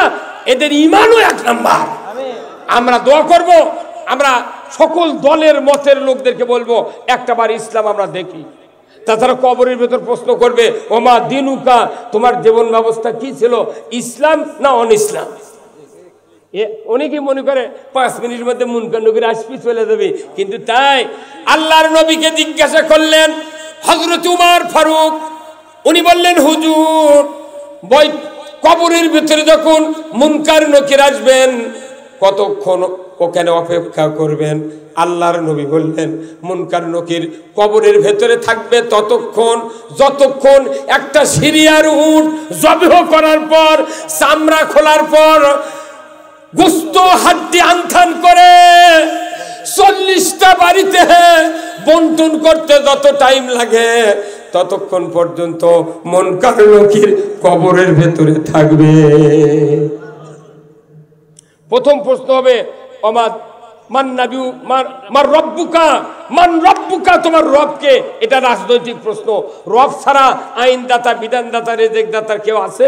এদের ইমানও 1 নাম্বার। আমরা দোয়া করব, আমরা সকল দলের মতের লোকদেরকে বলবো একটা বার ইসলাম আমরা দেখি। তাছাড়া কবরের ভেতর প্রশ্ন করবে, ওমা দিনুকা, তোমার জীবন ব্যবস্থা কি ছিল, ইসলাম না অন ইসলাম। অনেকেই মনে করে 5 মিনিটের মধ্যে মুনকার নবীর আসবি চলে যাবে, কিন্তু তাই আল্লাহর নবীকে জিজ্ঞাসা করলেন হযরত উমর ফারুক, উনি বললেন হুজুর, কবরের ভিতরে যখন মুনকার নকির আসবেন কতক্ষণ ওখানে অপেক্ষা করবেন? আল্লাহর নবী বললেন মুনকার নকির কবরের ভেতরে থাকবে ততক্ষণ যতক্ষণ একটা সিরিয়ার উট জবেহ করার পর, চামড়া খোলার পর, গোস্ত হাড্ডি আনথান করে 40টা বাড়িতে বন্টন করতে যত টাইম লাগে, ততক্ষণ পর্যন্ত মুনকার নকির কবরের ভেতরে থাকবে। প্রথম প্রশ্ন হবে মান নাবিউ মান রব্বুকা, মান রব্বুকা, তোমার রবকে। এটা রাজনৈতিক প্রশ্ন। রব ছাড়া আইনদাতা, বিধানদাতা, রেজেকদাতা কেউ আছে?